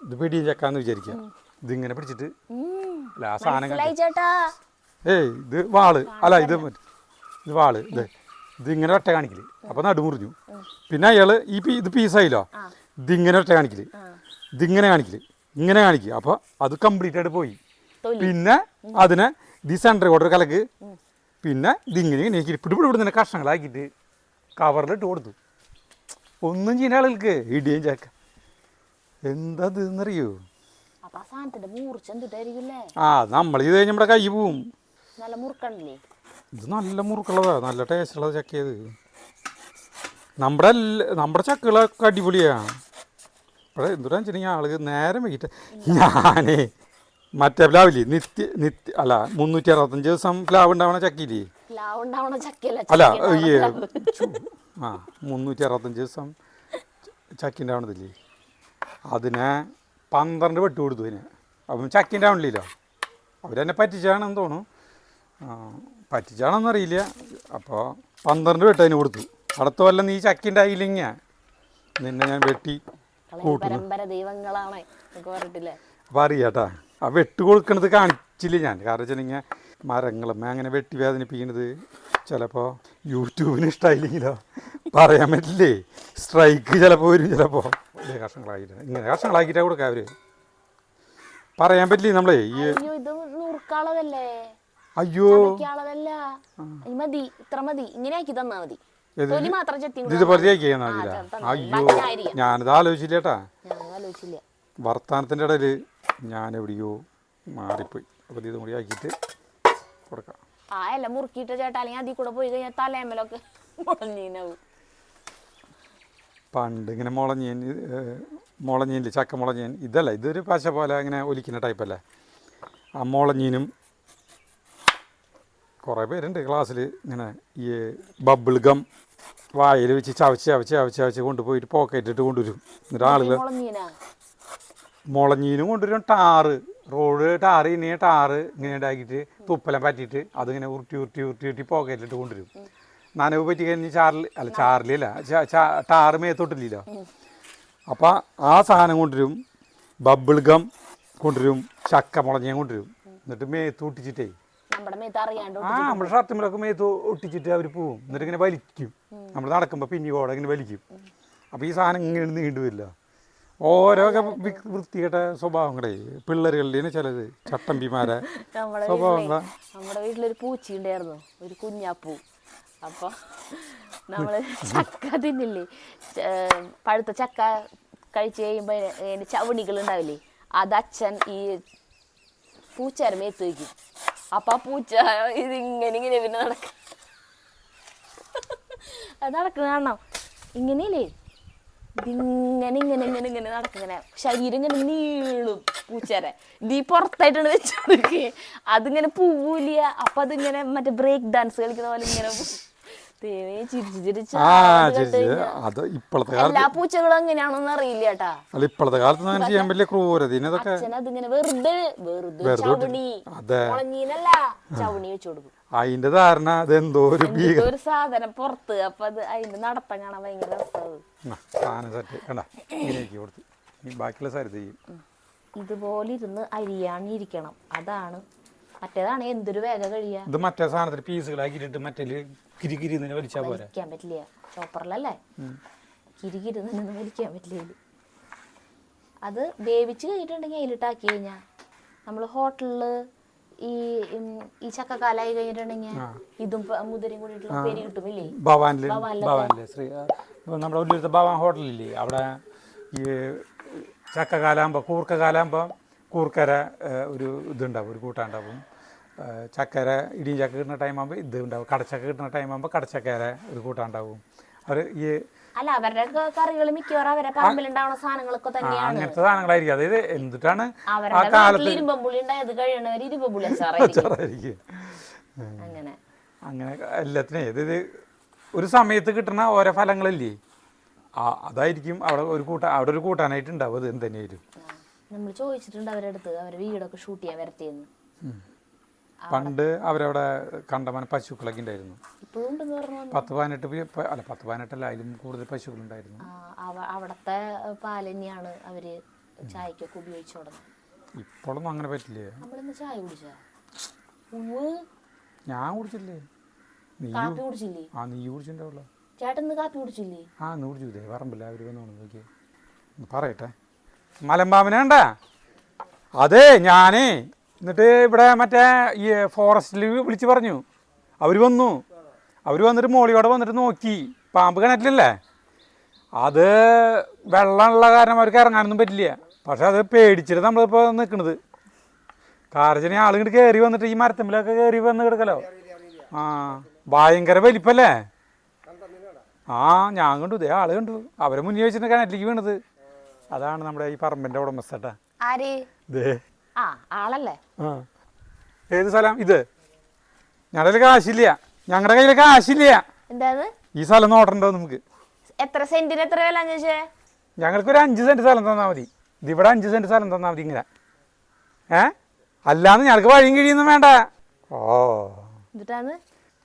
ഇതിപ്പോൾ ഇടിയൻ ചക്കാന്ന് വിചാരിക്കുക. ഇതിങ്ങനെ പിടിച്ചിട്ട് അല്ല ആ സാധനം ഇത് വാള് അല്ല ഇത് വാള് ഇതിങ്ങനെ ഒറ്റ കാണിക്കല് അപ്പോൾ നടുമുറിഞ്ഞു. പിന്നെ അയാൾ ഇത് പീസായില്ലോ, ഇതിങ്ങനെ ഒറ്റ കാണിക്കല്, ഇതിങ്ങനെ കാണിക്കല്, ഇങ്ങനെ കാണിക്കുക. അപ്പോൾ അത് കംപ്ലീറ്റ് ആയിട്ട് പോയി. പിന്നെ അതിനെ ഇത് സെൻറ്റർ കോട്ടർ കലക്ക്, പിന്നെ ഇതിങ്ങനെ ഇപ്പിടിപ്പിടി തന്നെ കഷ്ണങ്ങളാക്കിയിട്ട് കവറിലിട്ട് കൊടുത്തു. ഒന്നും ചെയ്യുന്ന ആളുകൾക്ക് ഇടിയും ചക്ക എന്താ ഇതെന്നറിയോ? ആ നമ്മൾ ഇത് കഴിഞ്ഞ് നമ്മുടെ കൈ പോവും. ഇത് നല്ല മുറുക്കുള്ളതാ, നല്ല ടേസ്റ്റുള്ളത് ചക്കയത്. നമ്മുടെ ചക്കകളൊക്കെ അടിപൊളിയാണ്. ഇവിടെ എന്തുകൊണ്ടാന്ന് വെച്ചിട്ടുണ്ടെങ്കിൽ ആളുകൾ നേരം വൈകിട്ട് ഞാനേ മറ്റേ പ്ലാവില്ലേ അല്ല 365 ദിവസം പ്ലാവ് ഉണ്ടാവണ ചക്കയില്ലേ, അല്ല ഈ 365 ദിവസം ചക്ക ഉണ്ടാവണതില്ലേ, അതിനെ 12 വെട്ട് കൊടുത്തു. അതിന് അപ്പം ചക്ക ഉണ്ടാവണില്ലല്ലോ. അവരെന്നെ പറ്റിച്ചാണെന്ന് തോന്നുന്നു, പറ്റിച്ചാണെന്നറിയില്ല. അപ്പോൾ 12 വെട്ട് അതിന് കൊടുത്തു. അടുത്ത കൊല്ലം നീ ചക്ക ഉണ്ടായില്ലെങ്കിൽ നിന്നെ ഞാൻ വെട്ടി കൂട്ടുന്നു. അപ്പോൾ അറിയാട്ടാ, ആ വെട്ട് കൊടുക്കണത് കാണിച്ചില്ല ഞാൻ. കാരണം വെച്ചിട്ടുണ്ടെങ്കിൽ മരങ്ങളും അങ്ങനെ വെട്ടി വേദനിപ്പിക്കുന്നത് ചിലപ്പോൾ യൂട്യൂബിന് ഇഷ്ടമായില്ലെങ്കിലോ പറയാൻ പറ്റില്ലേ, സ്ട്രൈക്ക് ചിലപ്പോൾ വരും. ചിലപ്പോൾ വലിയ കഷ്ണങ്ങളാക്കിയിട്ട് ഇങ്ങനെ കഷ്ണങ്ങളാക്കിയിട്ടാണ് കൊടുക്കുക അവർ. പറയാൻ പറ്റില്ലേ നമ്മളെ ഈ അയ്യോ ഇതുപോലെ അയ്യോ ഞാനിത് ആലോചിച്ചില്ലേട്ടാ. വർത്താനത്തിൻ്റെ ഇടയിൽ ഞാൻ എവിടെയോ മാറിപ്പോയി. അപ്പോൾ ഇതും കൂടി ആക്കിയിട്ട് കൊടുക്കാം. മുറുക്കിയിട്ട് ചേട്ടാ, അല്ലെങ്കിൽ അതിൽ കൂടെ പോയി കഴിഞ്ഞാൽ തലേമലൊക്കെ മുളഞ്ഞീനാവും. പണ്ട് ഇങ്ങനെ മുളഞ്ഞീനില്ലേ, ചക്ക മുളഞ്ഞീൻ ഇതല്ല, ഇതൊരു പശ പോലെ ഇങ്ങനെ ഒലിക്കുന്ന ടൈപ്പല്ലേ. ആ മുളഞ്ഞീനും കുറേ പേരുണ്ട് ക്ലാസ്സിൽ ഇങ്ങനെ ഈ ബബിൾ ഗം വായിൽ വെച്ച് ചവച്ച് കൊണ്ടുപോയിട്ട് പോക്കറ്റിട്ട് കൊണ്ടുവരും. എന്നിട്ട് ആളുകൾ മുളഞ്ഞീനും കൊണ്ടുവരും. ടാറ് ഇനി ടാറ് ഇങ്ങനെ ഉണ്ടാക്കിയിട്ട് തുപ്പലം പറ്റിയിട്ട് അതിങ്ങനെ ഉരുട്ടി പോക്കറ്റിലിട്ട് കൊണ്ടുവരും. നനവ് പറ്റി കഴിഞ്ഞ് ചാറിലല്ല ടാറ് മേത്തൊട്ടില്ലല്ലോ. അപ്പം ആ സാധനം കൊണ്ടുവരും, ബബിൾ ഗം കൊണ്ടുവരും, ചക്ക മുളഞ്ഞ കൊണ്ടുവരും. എന്നിട്ട് മേത്ത് ഒട്ടിച്ചിട്ടേ നമ്മുടെ ഷർട്ടുമ്പോഴൊക്കെ മേത്ത് ഒട്ടിച്ചിട്ട് അവർ പോവും. എന്നിട്ട് ഇങ്ങനെ വലിക്കും. നമ്മൾ നടക്കുമ്പോൾ പിന്നിയോടെ ഇങ്ങനെ വലിക്കും. അപ്പോൾ ഈ സാധനം ഇങ്ങനെ നീണ്ടുവരില്ല. ഓരോ വൃത്തികെട്ട സ്വഭാവങ്ങളെ പിള്ളേരുകളുടെ ചിലത് ചട്ടമ്പിമാരെ സ്വഭാവങ്ങളാ. നമ്മുടെ വീട്ടിലൊരു പൂച്ചയുണ്ടായിരുന്നു, ഒരു കുഞ്ഞാപ്പൂ. അപ്പോൾ നമ്മൾ ചക്ക തിന്നില്ലേ, പഴുത്ത ചക്ക കഴിച്ച് കഴിയുമ്പോൾ അതിൻ്റെ ചവണികൾ ഉണ്ടാവില്ലേ, അത് അച്ഛൻ ഈ പൂച്ചേരെ മേത്ത് വയ്ക്കും. അപ്പം ആ പൂച്ച ഇതിങ്ങനെ പിന്നെ നടക്കുന്ന കാണണം. ഇങ്ങനെയല്ലേ, ഇതിങ്ങനെ നടക്കിങ്ങനെ ശരീരം ഇങ്ങനെ നീളും പൂച്ചേരെ. ഇത് ഈ പുറത്തായിട്ടാണ് വെച്ച് കൊടുക്കുക. അതിങ്ങനെ പോവില്ല. അപ്പം അതിങ്ങനെ മറ്റേ ബ്രേക്ക് ഡാൻസ് കളിക്കുന്ന പോലെ ഇങ്ങനെ എല്ലാ പൂച്ചകളും എങ്ങനെയാണെന്ന് അറിയില്ല കേട്ടാ. ഇപ്പോഴത്തെ കാലത്ത് ചെയ്യാൻ പറ്റില്ല ക്രൂരത. അതിങ്ങനെ വെറുതെ മുളഞ്ഞീനല്ല ചവണി വെച്ചു കൊടുക്കും. അതിന്റെ ധാരണ അതെന്തോ ഒരു സാധനം പുറത്ത്. അപ്പൊ അത് അതിന്റെ നടത്തം കാണാൻ ഭയങ്കര രസമാണ്. ഇതുപോലെ ഇരുന്ന് അരിയാണിരിക്കണം. അതാണ് മറ്റേതാണ് എന്തൊരു വേഗം കഴിയാ. ഇത് മറ്റേ സാധനത്തിൽ പീസുകളാക്കിയിട്ട് മറ്റേ കിരികിരി വലിച്ചാൽ പോലെ വലിക്കാൻ പറ്റില്ല. ചോപ്പറിലല്ലേ, കിരികിരി നിന്ന് വലിക്കാൻ പറ്റില്ല. അത് വേവിച്ച് കഴിഞ്ഞിട്ടുണ്ടെങ്കിൽ അതിലിട്ടാക്കി കഴിഞ്ഞാൽ നമ്മൾ ഹോട്ടലില് ഈ ചക്കക്കാലായി കഴിഞ്ഞിട്ടുണ്ടെങ്കിൽ ഇതും മുതിരയും കൂടിയിട്ടുള്ള പേര് കിട്ടുമില്ലേ. ഭവാനിലെ നമ്മുടെ ഉള്ളിലത്തെ ഭവാൻ ഹോട്ടലില്ലേ, അവിടെ ഈ ചക്കക്കാലാകുമ്പോൾ കൂർക്കക്കാലാകുമ്പോൾ കൂർക്കര ഒരു ഇതുണ്ടാവും, ഒരു കൂട്ടാണ്ടാവും. ചക്കര ഇടിയും ചക്ക കിട്ടുന്ന ടൈം ആകുമ്പോൾ ഇത് ഉണ്ടാവും. കടച്ചക്ക കിട്ടുന്ന ടൈം ആകുമ്പോൾ കടച്ചക്കര ഒരു കൂട്ടാണ്ടാവും. അവർ ഈ അവരുടെ കറികൾ മിക്കവാറും അവരെ പറമ്പിലുണ്ടാവുന്ന സാധനങ്ങളൊക്കെ തന്നെയാണ്, അങ്ങനത്തെ സാധനങ്ങളായിരിക്കും. അതായത് എന്തിട്ടാണ് ആ കാലത്ത് ഇരുമ്പുള്ളി ഉണ്ടായത് കഴിയണവർ ഇരുമ്പുള്ളി അച്ചാറായിരിക്കും. അങ്ങനെ അങ്ങനെ എല്ലാത്തിനും അതായത് ഒരു സമയത്ത് കിട്ടുന്ന ഓരോ ഫലങ്ങളില്ലേ, അതായിരിക്കും അവിടെ ഒരു കൂട്ടാനായിട്ട് ഉണ്ടാവും. അത് എന്തുതന്നെയായിരിക്കും. നമ്മൾ ചോദിച്ചിട്ടുണ്ട് അവരുടെ അടുത്ത്, അവരുടെ വീടൊക്കെ ഷൂട്ട് ചെയ്യാൻ വരത്തിയെന്ന്. പണ്ട് അവരവിടെ കണ്ടമാനം പശുക്കളൊക്കെ ഉണ്ടായിരുന്നു. 10-18 അതിലും കൂടുതൽ പശുക്കളുണ്ടായിരുന്നു. അവിടത്തെ പാലന്നെയാണ് അവര് ചായക്കൊക്കെ ഉപയോഗിച്ചു തുടങ്ങുന്നത്. ഇപ്പോഴൊന്നും അങ്ങനെ പറ്റില്ലേ. നമ്മളിന്ന് ചായ കുടിച്ചാ ഞാൻ കുടിച്ചില്ലേ. കാപ്പി കുടിച്ചില്ലേ? നീ കുടിച്ചിട്ടുണ്ടാവുള്ളൂ. ചേട്ടൻ ഇന്ന് കാപ്പി കുടിച്ചില്ലേ? ഇന്ന് കുടിച്ചു. ഇതേ പറമ്പില്ല അവർ വന്നോളൂ നോക്കിയേ. പറയട്ടെ, മലമ്പാമ്പിനെ കണ്ടാ? അതെ ഞാനേ എന്നിട്ട് ഇവിടെ മറ്റേ ഈ ഫോറസ്റ്റിൽ വിളിച്ച് പറഞ്ഞു. അവർ വന്നു. അവർ വന്നിട്ട് മോളിയോടെ വന്നിട്ട് നോക്കി. പാമ്പ് കിണറ്റിലല്ലേ, അത് വെള്ളമുള്ള കാരണം അവർക്ക് ഇറങ്ങാനൊന്നും പറ്റില്ല. പക്ഷെ അത് പേടിച്ചിട്ട് നമ്മളിപ്പോൾ നിൽക്കണത്. കാരച്ചനെ ആൾ ഇങ്ങോട്ട് കയറി വന്നിട്ട് ഈ മരത്തമ്പിലൊക്കെ കയറി വന്ന് കിടക്കലോ. ഭയങ്കര വലിപ്പല്ലേ. ഞാൻ കണ്ടു. ഇതേ ആള് കണ്ടു. അവരെ മുന്നിൽ വെച്ചിട്ട് കിണറ്റിലേക്ക് വീണത്. അതാണ് നമ്മുടെ ഈ പറമ്പിന്റെ ഉടമസ്ഥട്ടാ. ആളല്ലേ? ഏത് സ്ഥലം ഇത്? ഞങ്ങളുടെ കാശില്ല, ഞങ്ങളുടെ കയ്യിൽ കാശില്ല. എന്താണ് ഈ സ്ഥലം നോട്ടണ്ടോ നമുക്ക്? എത്ര സെന്റിന് എത്ര വില? ഞങ്ങൾക്ക് ഒരു 5 സെന്റ് സ്ഥലം തന്നാൽ മതി. ഇതിവിടെ 5 സെന്റ് സ്ഥലം തന്നാൽ മതി. ഇങ്ങനെ അല്ലാന്ന് ഞങ്ങൾക്ക് വഴിയും കഴിയൊന്നും വേണ്ട.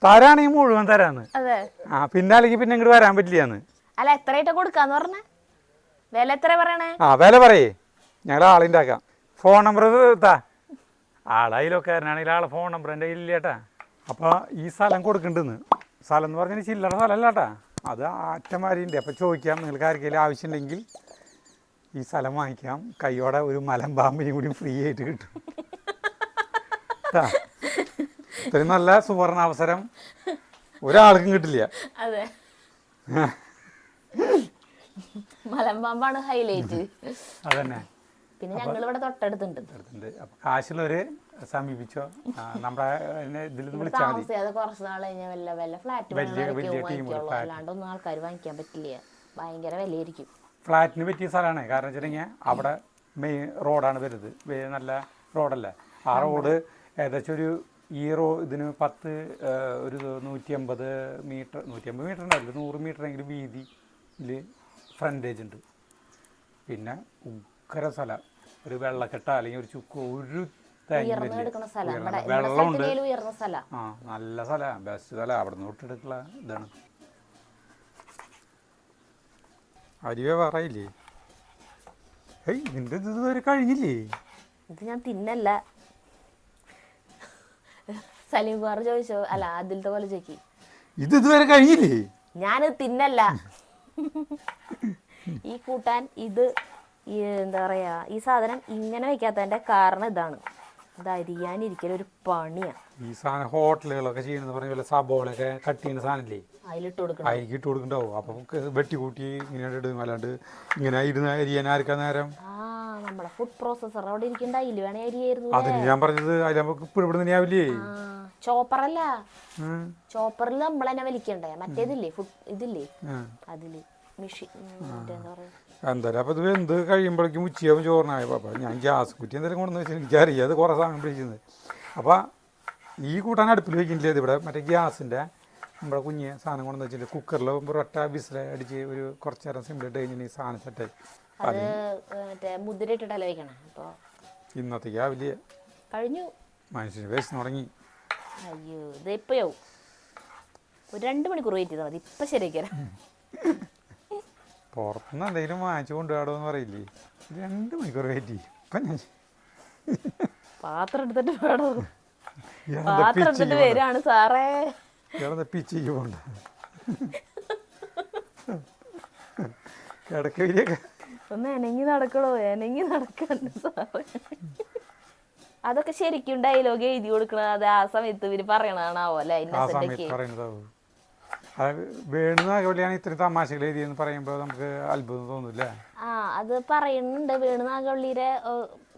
തരാണെങ്കിൽ മുഴുവൻ തരാന്ന്. പിന്നെ അല്ലെങ്കിൽ പിന്നെ ഇങ്ങോട്ട് വരാൻ പറ്റില്ലാന്ന്. അല്ല എത്രയായിട്ട് കൊടുക്കാന്ന് പറഞ്ഞ വില എത്ര പറയണേ? വില പറയേ, ഞങ്ങൾ ആളുണ്ടാക്കാം. ഫോൺ നമ്പർ താ. ആളായാലൊക്കെ ആളെ ഫോൺ നമ്പർ എൻ്റെ കയ്യില്ലേട്ടാ. അപ്പോൾ ഈ സ്ഥലം കൊടുക്കണ്ടെന്ന്. സ്ഥലം എന്ന് പറഞ്ഞാൽ ചില്ലറ സ്ഥലമല്ല കേട്ടാ, അത് ആറ്റമാരിൻ്റെ. അപ്പോൾ ചോദിക്കാം, നിങ്ങൾക്ക് ആർക്കെങ്കിലും ആവശ്യമുണ്ടെങ്കിൽ ഈ സ്ഥലം വാങ്ങിക്കാം. കൈയോടെ ഒരു മലമ്പാമ്പിനും കൂടി ഫ്രീ ആയിട്ട് കിട്ടും. ഇത്രയും നല്ല സുവർണാവസരം ഒരാൾക്കും കിട്ടില്ല. അതെ, മലമ്പാമ്പാണ് ഹൈലൈറ്റ്. അതന്നെ. പിന്നെ ഞങ്ങൾ ഇവിടെ തൊട്ടടുത്തുണ്ട്. അപ്പോൾ കാശുള്ളവര് സമീപിച്ചോ, നമ്മുടെ ഇതിൽ വിളിച്ചാൽ മതി. കുറച്ച് നാൾ കഴിഞ്ഞാൽ വല്ല ഫ്ലാറ്റ് അല്ലാണ്ടൊന്നും ആൾക്കാർ വാങ്ങിക്കാൻ പറ്റില്ല. ഭയങ്കര വിലയായിരിക്കും. ഫ്ലാറ്റിന് പറ്റിയ സ്ഥലമാണ്. കാരണം വെച്ചിട്ടുണ്ടെങ്കിൽ അവിടെ മെയിൻ റോഡാണ് വരുന്നത്. നല്ല റോഡല്ലേ. ആ റോഡ് ഏകദേശം ഒരു ഇതിന് ഒരു 150 മീറ്റർ, 150 മീറ്റർ ഉണ്ടാവില്ല, 100 മീറ്ററെങ്കിലും വീതിയിൽ ഫ്രണ്ടേജ് ഉണ്ട്. പിന്നെ ഉഗ്ര സ്ഥലം, ഒരു വെള്ളക്കെട്ട അല്ലെങ്കിൽ ഒരു ചുക്ക് ഒരു വെള്ളമുണ്ട്. നല്ല സ്ഥലമാണ്, ബെസ്റ്റ് സ്ഥലം. അവിടെ നിന്ന് തൊട്ടെടുക്കുള്ള ഇതാണ്. അരിവേ പറയില്ലേ? നിന്റെ ഇതുവരെ കഴിഞ്ഞില്ലേ? ഇത് ഞാൻ തിന്നല്ല. സലീം കുമാർ ചോദിച്ചോ? അല്ല, അതിലത്തെ പോലെ ചോദിക്കി. ഇത് ഇതുവരെ കഴിഞ്ഞില്ലേ? ഞാനിത് തിന്നല്ല. ഈ കൂട്ടാൻ ഇത് എന്താ പറയാ, ഈ സാധനം ഇങ്ങനെ വെക്കാത്തതിന്റെ കാരണം ഇതാണ്. ഇത് അരിയാനിരിക്കലും ഒരു പണിയാണ്. ഈ സാധനം ഹോട്ടലുകളൊക്കെ ചെയ്യുന്നത് പറഞ്ഞ പോലെ സബോളൊക്കെ കട്ട് ചെയ്യുന്ന സാധനല്ലേ, അതിലിട്ട് കൊടുക്കണം. അതിലേക്ക് ഇട്ട് കൊടുക്കണ്ടാവും. അപ്പം വെട്ടിക്കൂട്ടി ഇങ്ങനെ ഇടും. അല്ലാണ്ട് ഇങ്ങനെ ഇരുന്ന് അരിയാൻ ആർക്കാ നേരം? നമ്മുടെ ഫുഡ് പ്രോസസർ അവിടെ ഇരിക്കണ്ട, അതിൽ വേണേ അരിയായിരുന്നു. അതിന് ഞാൻ പറഞ്ഞത് അതിൽ നമുക്ക് ഇവിടെ തന്നെയാവില്ലേ? ചോപ്പറല്ല, ചോപ്പറിൽ നമ്മൾ തന്നെ വലിക്കണ്ടേ. മറ്റേതില്ലേ ഇതില്ലേ, അതില് മെഷീൻ എന്താ പറയാ. എന്തായാലും അപ്പം ഇത് എന്ത് കഴിയുമ്പോഴേക്കും ഉച്ചയാവും ചോറിനായ. അപ്പം ഞാൻ ഗ്യാസ് കുറ്റി എന്തെങ്കിലും കൊണ്ടുവന്ന് വെച്ചാൽ എനിക്കറിയാം അത് കുറേ സമയം പിടിക്കുന്നത്. അപ്പം ഈ കൂട്ടാൻ അടുപ്പിൽ വയ്ക്കുന്നില്ല. ഇത് ഇവിടെ മറ്റേ ഗ്യാസിൻ്റെ നമ്മുടെ കുഞ്ഞ് സാധനം കൊണ്ടുവന്ന് വെച്ചിട്ട് കുക്കറിൽ ഒരൊറ്റ വിസിൽ അടിച്ച് ഒരു കുറച്ച് നേരം സിമ്പിളിട്ട് കഴിഞ്ഞാൽ ഈ സാധനം സെറ്റായി. മുതിരിട്ടിട്ടല്ലേ വെക്കണം. അപ്പോൾ ഇന്നത്തേക്ക് ആവില്ല, കഴിഞ്ഞു. മനുഷ്യന് വിശന്ന് തുടങ്ങി. അയ്യോ, ഇത് എപ്പോഴാവും? ഒരു 2 മണിക്കൂർ വെയിറ്റ് ചെയ്താൽ മതി. ഇപ്പം ശരിയാക്കിയാ. പുറത്തുനിന്ന് എന്തെങ്കിലും വാങ്ങിച്ചു കൊണ്ടുപോകാടോന്ന് പറയില്ലേ? 2 മണിക്കൂർ വെയിറ്റ് ചെയ്യും. ഇപ്പം ഞാൻ പാത്രം എടുത്തിട്ട് വേണോ? പാത്രം എടുത്തിട്ട് വരാണ് സാറേ. പിച്ചയ്ക്ക് പോണ്ട കിടക്ക ഒന്ന് എനങ്ങി നടക്കണോ? എനങ്ങി നടക്കണ്ട സാറേ. അതൊക്കെ ശരിക്കും ഡയലോഗ് എഴുതി കൊടുക്കണത് അത് ആ സമയത്ത് ഇവര് പറയണതാണാവോ അല്ലെ? വേണുനാഗവല്ലിയാണ് ഇത്രയും തമാശകൾ എഴുതിയെന്ന് പറയുമ്പോൾ നമുക്ക് അത്ഭുതം തോന്നില്ലേ? അത് പറയുന്നുണ്ട്. വേണുനാഗവള്ളിയുടെ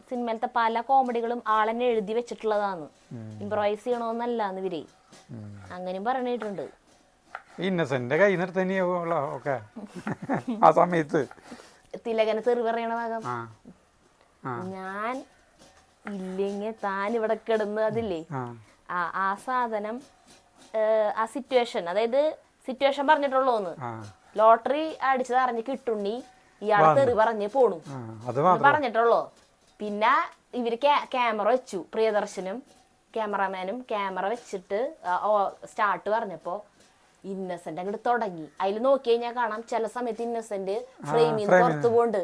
സിനിമയിലത്തെ പല കോമഡികളും ആളെന്നെ എഴുതി വെച്ചിട്ടുള്ളതാണ്. ഇംപ്രവൈസ് ചെയ്യണമെന്നല്ലാന്ന് ഇവര് അങ്ങനെയും പറഞ്ഞിട്ടുണ്ട്. ഇന്നസെന്റിന്റെ കൈ നിർത്തി തന്നെയാവുള്ള ഒക്കെ ആ സമയത്ത് തിലകനെ തെറി പറയണ ഭാഗം. ഞാൻ ഇല്ലെങ്കിൽ താൻ ഇവിടെ കിടന്ന് അതില്ലേ, ആ സാധനം ആ സിറ്റുവേഷൻ, അതായത് സിറ്റുവേഷൻ പറഞ്ഞിട്ടുള്ളൂന്ന്. ലോട്ടറി അടിച്ചത് അറിഞ്ഞ് കിട്ടുണ്ണി ഇയാളെ തെറി പറഞ്ഞ് പോണു പറഞ്ഞിട്ടുള്ളൂ. പിന്നെ ഇവര് ക്യാമറ വെച്ചു. പ്രിയദർശനും ക്യാമറമാനും ക്യാമറ വെച്ചിട്ട് സ്റ്റാർട്ട് പറഞ്ഞപ്പോ ഇന്നസെന്റ് അങ്ങോട്ട് തുടങ്ങി. അതിൽ നോക്കി കഴിഞ്ഞാൽ കാണാം ചില സമയത്ത് ഇന്നസെന്റ് ഫ്രെയിമിൽ നിന്ന് പുറത്തു പോണ്ട്.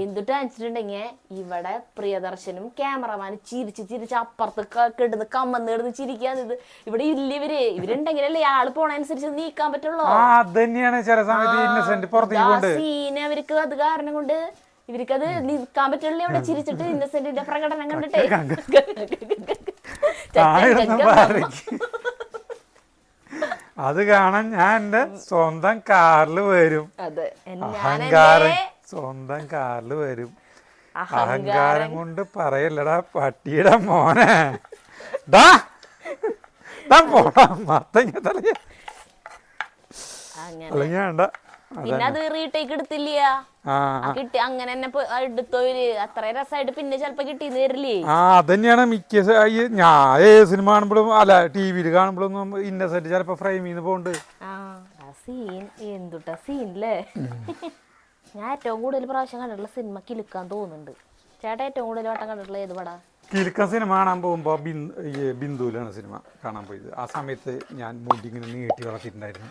എന്തിട്ട് കാണിച്ചിട്ടുണ്ടെങ്കിൽ ഇവിടെ പ്രിയദർശനും ക്യാമറമാനും ചിരിച്ച് അപ്പുറത്ത് കിടന്ന് കമ്മന്ന് കിടന്ന് ചിരിക്കാന്ന്. ഇത് ഇവിടെ ഇല്ല ഇവരുണ്ടെങ്കിലല്ലേ ആള് പോണനുസരിച്ച് നീക്കാൻ പറ്റുള്ളൂ. സീന് അവർക്ക് അത് കാരണം കൊണ്ട് ഇവർക്കത് നിൽക്കാൻ പറ്റുള്ളൂ. ഇവിടെ ചിരിച്ചിട്ട് ഇന്നസെന്റിന്റെ പ്രകടനം കണ്ടിട്ടേ അത് കാണാൻ ഞാൻ എന്റെ സ്വന്തം കാറിൽ വരും. സ്വന്തം കാറിൽ വരും. അഹങ്കാരം കൊണ്ട് പറയല്ലടാ പട്ടിയുടെ മോനെ. അല്ലെങ്കിൽ വേണ്ട. പിന്നെ അത് റീടേക്ക് എടുത്തില്ല, കിട്ടി അങ്ങനെ തന്നെ എടുത്തോര്. അത്ര രസമായിട്ട് പിന്നെ ചെലപ്പോ കിട്ടിയെന്ന് വരില്ലേ. അതന്നെയാണ് മിക്ക ഞാൻ സിനിമ കാണുമ്പോഴും അല്ല ടി വിയിൽ കാണുമ്പോഴൊന്നും ഇന്നസെന്റ് ചിലപ്പോ ഫ്രെയിമിൽ നിന്ന് പോണ്ട്. സീൻ എന്തുട്ടാ സീനല്ലേ. ഞാൻ ഏറ്റവും കൂടുതൽ പ്രാവശ്യം കണ്ടിട്ടുള്ള സിനിമ കിലുക്കാൻ തോന്നുന്നുണ്ട്. ചേട്ടാ ഏറ്റവും കൂടുതൽ വട്ടം കണ്ടിട്ടുള്ള ഏത് പടാ? കിലുക്ക സിനിമ കാണാൻ പോകുമ്പോൾ ബിന്ദുവിലാണ് സിനിമ കാണാൻ പോയത്. ആ സമയത്ത് ഞാൻ മുടി ഇങ്ങനെ നീട്ടി വളർത്തിയിട്ടുണ്ടായിരുന്നു.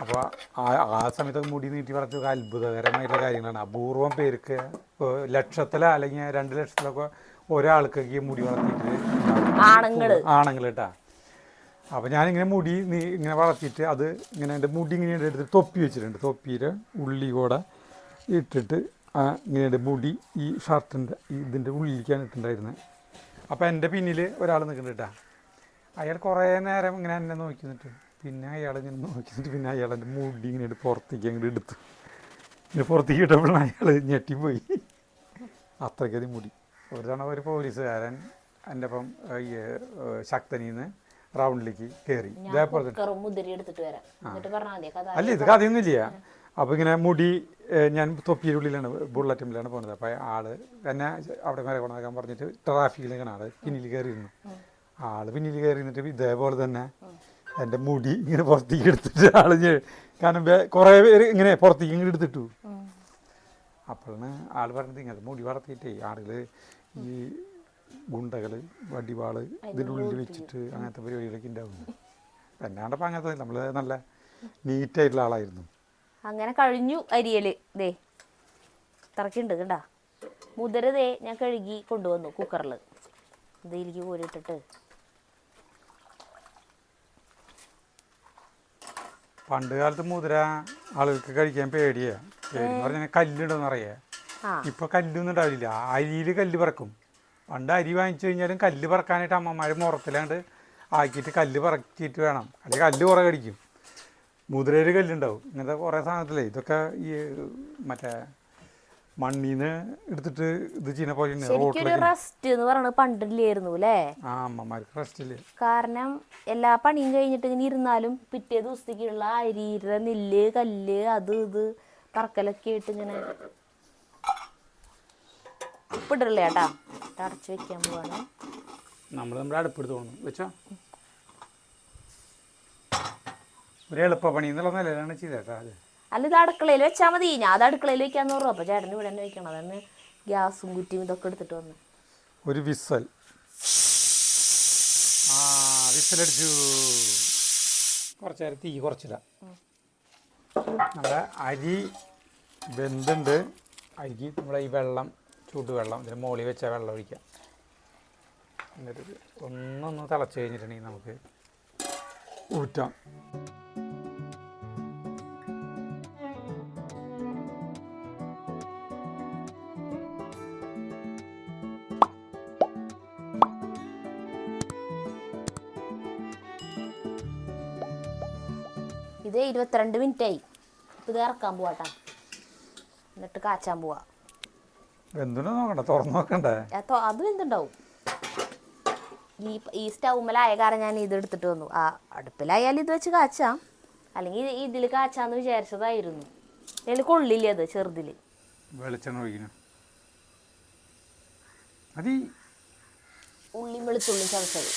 അപ്പോൾ ആ സമയത്തൊക്കെ മുടി നീട്ടി വളർത്തിയൊക്കെ അത്ഭുതകരമായിട്ടുള്ള കാര്യങ്ങളാണ്. അപൂർവം പേർക്ക് ലക്ഷത്തിലോ അല്ലെങ്കിൽ 2 ലക്ഷത്തിലൊക്കെ ഒരാൾക്കൊക്കെ മുടി വളർത്തിയിട്ട് ആണുങ്ങൾ കേട്ടാ. അപ്പോൾ ഞാനിങ്ങനെ മുടി ഇങ്ങനെ വളർത്തിയിട്ട് അത് ഇങ്ങനെ എൻ്റെ മുടി ഇങ്ങനെ എടുത്ത് തൊപ്പി വെച്ചിട്ടുണ്ട്. തൊപ്പിയിൽ ഉള്ളി കൂടെ ഇട്ടിട്ട് ഇങ്ങനെ മുടി ഈ ഷർട്ടിൻ്റെ ഇതിൻ്റെ ഉള്ളിലേക്കാണ് ഇട്ടിട്ടുണ്ടായിരുന്നത്. അപ്പോൾ എൻ്റെ പിന്നിൽ ഒരാൾ നിൽക്കുന്നുണ്ട് കേട്ടാ. അയാൾ കുറേ നേരം ഇങ്ങനെ എന്നെ നോക്കി നിന്നിട്ട് പിന്നെ അയാൾ ഇങ്ങനെ നോക്കിയിട്ട് പിന്നെ അയാൾ എൻ്റെ മുടി ഇങ്ങനെ പുറത്തേക്ക് അങ്ങോട്ട് എടുത്തു. ഇങ്ങനെ പുറത്തേക്ക് ഇട്ടപ്പോഴാണ് അയാൾ ഞെട്ടിപ്പോയി. അത്രയ്ക്കധികം മുടി. ഒരു തവണ ഒരു പോലീസുകാരൻ എൻ്റെ ഒപ്പം ശക്തനിൽ നിന്ന് റൗണ്ടിലേക്ക് കയറി. ഇതേപോലെ അല്ല ഇത് കഥയൊന്നുമില്ല. അപ്പോൾ ഇങ്ങനെ മുടി ഞാൻ തൊപ്പിയുടെ ഉള്ളിലാണ് ബുള്ളറ്റിലാണ് പോകുന്നത്. അപ്പോൾ ആള് എന്നെ അവിടെ വരെ കൊണ്ടാക്കാൻ പറഞ്ഞിട്ട് ട്രാഫിക്കിലേക്കാണ് ആള് പിന്നിൽ കയറിയിരുന്നു. ആള് പിന്നിൽ കയറി നിന്നിട്ട് ഇതേപോലെ തന്നെ എൻ്റെ മുടി ഇങ്ങനെ പുറത്തേക്ക് എടുത്തിട്ട് ആള് കാരണം കുറേ പേര് ഇങ്ങനെ പുറത്തേക്ക് ഇങ്ങനെ എടുത്തിട്ടു. അപ്പോഴാണ് ആള് പറഞ്ഞത് ഇങ്ങനത്തെ മുടി വളർത്തിയിട്ടേ ആളുകൾ ഈ ഗുണ്ടകൾ വടിവാള് ഇതിൻ്റെ ഉള്ളിൽ വെച്ചിട്ട് അങ്ങനത്തെ പരിപാടികളൊക്കെ ഉണ്ടാവും. എന്നാണ്ടപ്പോൾ അങ്ങനത്തെ നമ്മൾ നല്ല നീറ്റായിട്ടുള്ള ആളായിരുന്നു. അങ്ങനെ കഴിഞ്ഞു അരിയല്. ദേ ഇത്രക്കുണ്ട് കണ്ടാ. മുതിര ദേ ഞാൻ കഴുകി കൊണ്ടുവന്നു കുക്കറിൽ. ഇതിലേക്ക് കോരിയിട്ടിട്ട് പണ്ട് കാലത്ത് മുതിര ആളുകൾക്ക് കഴിക്കാൻ പേടിയാ. പേടിയെന്ന് പറഞ്ഞാൽ കല്ലുണ്ടെന്ന് അറിയാം. ഇപ്പൊ കല്ലൊന്നും ഉണ്ടാവില്ല. അരിയിൽ കല്ല് പറക്കും. പണ്ട് അരി വാങ്ങിച്ചു കഴിഞ്ഞാലും കല്ല് പറക്കാനായിട്ട് അമ്മമാർ മുറത്തിലാണ്ട് ആക്കിയിട്ട് കല്ല് പറക്കിയിട്ട് വേണം, അല്ലെങ്കിൽ കല്ല് കുറേ കടിക്കും. മുതിരയിൽ കല്ലുണ്ടാവും. ഇങ്ങനത്തെ കുറേ സാധനത്തിലേ ഇതൊക്കെ ഈ മറ്റേ മണ്ണീന്ന് എടുത്തിട്ട് ഇത് ചെയ്യുന്ന പോലെ റെസ്റ്റ് എന്ന് പറയുന്നത് പണ്ടില്ലായിരുന്നു അല്ലേ? അമ്മമാർക്ക് റെസ്റ്റ് ഇല്ല. കാരണം എല്ലാ പണിയും കഴിഞ്ഞിട്ട് ഇങ്ങനെ ഇരുന്നാലും പിറ്റേ ദിവസത്തേക്കുള്ള അരിയുടെ നെല്ല് കല്ല് അത് ഇത് പറക്കലൊക്കെ ആയിട്ട് ഇങ്ങനെ ഉപ്പിടില്ല ചേട്ടാ. അടച്ചു വെക്കാൻ പോവാണ്. നമ്മുടെ അടുപ്പെടുത്ത് തോന്നുന്നു വെച്ചോ. ഒരു എളുപ്പ പണി എന്നുള്ള നിലയിലാണ് ചെയ്തേട്ടാ. അത് അല്ല ഇത് അടുക്കളയിൽ വെച്ചാൽ മതി. ഞാൻ അത് അടുക്കളയിൽ വെക്കാന്ന് പറഞ്ഞു. അപ്പോൾ ചേട്ടന് ഇവിടെ തന്നെ വെക്കണം. അതന്നെ ഗ്യാസും കുറ്റിയും ഇതൊക്കെ എടുത്തിട്ട് വന്നു. ഒരു വിസൽ വിസലടിച്ചു. കുറച്ച് നേരം തീ കുറച്ചില്ല. നമ്മുടെ അരി വെന്തുണ്ട്. അരിക്ക് നമ്മുടെ ഈ വെള്ളം ചൂടുവെള്ളം ഇതിന് മുകളിൽ വെച്ച വെള്ളം ഒഴിക്കാം. എന്നിട്ട് ഒന്നൊന്ന് തിളച്ച് കഴിഞ്ഞിട്ടുണ്ടെങ്കിൽ നമുക്ക് ഊറ്റാം. ഇത് 22 മിനിറ്റായി. ഇത് ഇറക്കാൻ പോവാട്ടാ. എന്നിട്ട് കാച്ചാൻ പോവാ. എന്തിനാ നോക്കണ്ട, തുറന്നു നോക്കണ്ടേ? അത് എന്തുണ്ടാവും. ഈ സ്റ്റൗമ്മലായ കാരണം ഞാൻ ഇത് എടുത്തിട്ട് വന്നു. ആ അടുപ്പിലായാലും ഇത് വെച്ച് കാച്ചാം, അല്ലെങ്കിൽ ഇതിൽ കാച്ചാന്ന് വിചാരിച്ചതായിരുന്നു. അതിൽ കൊള്ളില്ല, അത് ചെറുതില് വെളിച്ചെണ്ണ ഒഴിക്കണം. മതി. ഉള്ളിയും വെളുത്തുള്ളിയും ചതച്ചത്.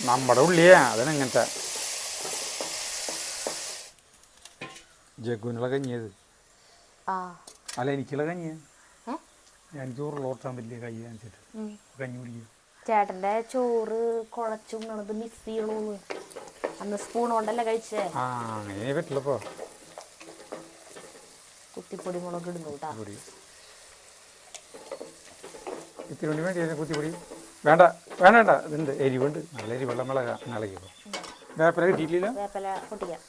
നമ്മുടെ ഉള്ളിയാ അതിനെങ്ങനത്തെ ജഗുനുള്ള കഞ്ഞിയത്. അല്ല എനിക്കുള്ള കഞ്ഞിയാ. ഞാൻ ചോറുള്ളോട്ടാൻ വലിയ കൈ കാണിച്ചിട്ട് കഞ്ഞി കുടിക്കുക. ചേട്ടന്റെ ചോറ് കുഴച്ചുങ്ങണത് മിസ് ചെയ്യണു. അന്ന് സ്പൂൺ കൊണ്ടല്ലേ കഴിച്ചേ. ആ അങ്ങനെ പറ്റില്ലപ്പോ. കുത്തിപ്പൊടി മുളക് ഇടുന്നു കേട്ടാ. ഇത്തിരി വേണ്ടി വേണ്ടി കുത്തിപ്പൊടി വേണ്ട വേണ്ട വേണ്ട. ഇതുണ്ട്, എരിവുണ്ട്, നല്ല എരിവുള്ള ഇളകിയപ്പോൾ. വേപ്പില കിട്ടിയിട്ടില്ല. വേപ്പില പൊട്ടിക്കാം.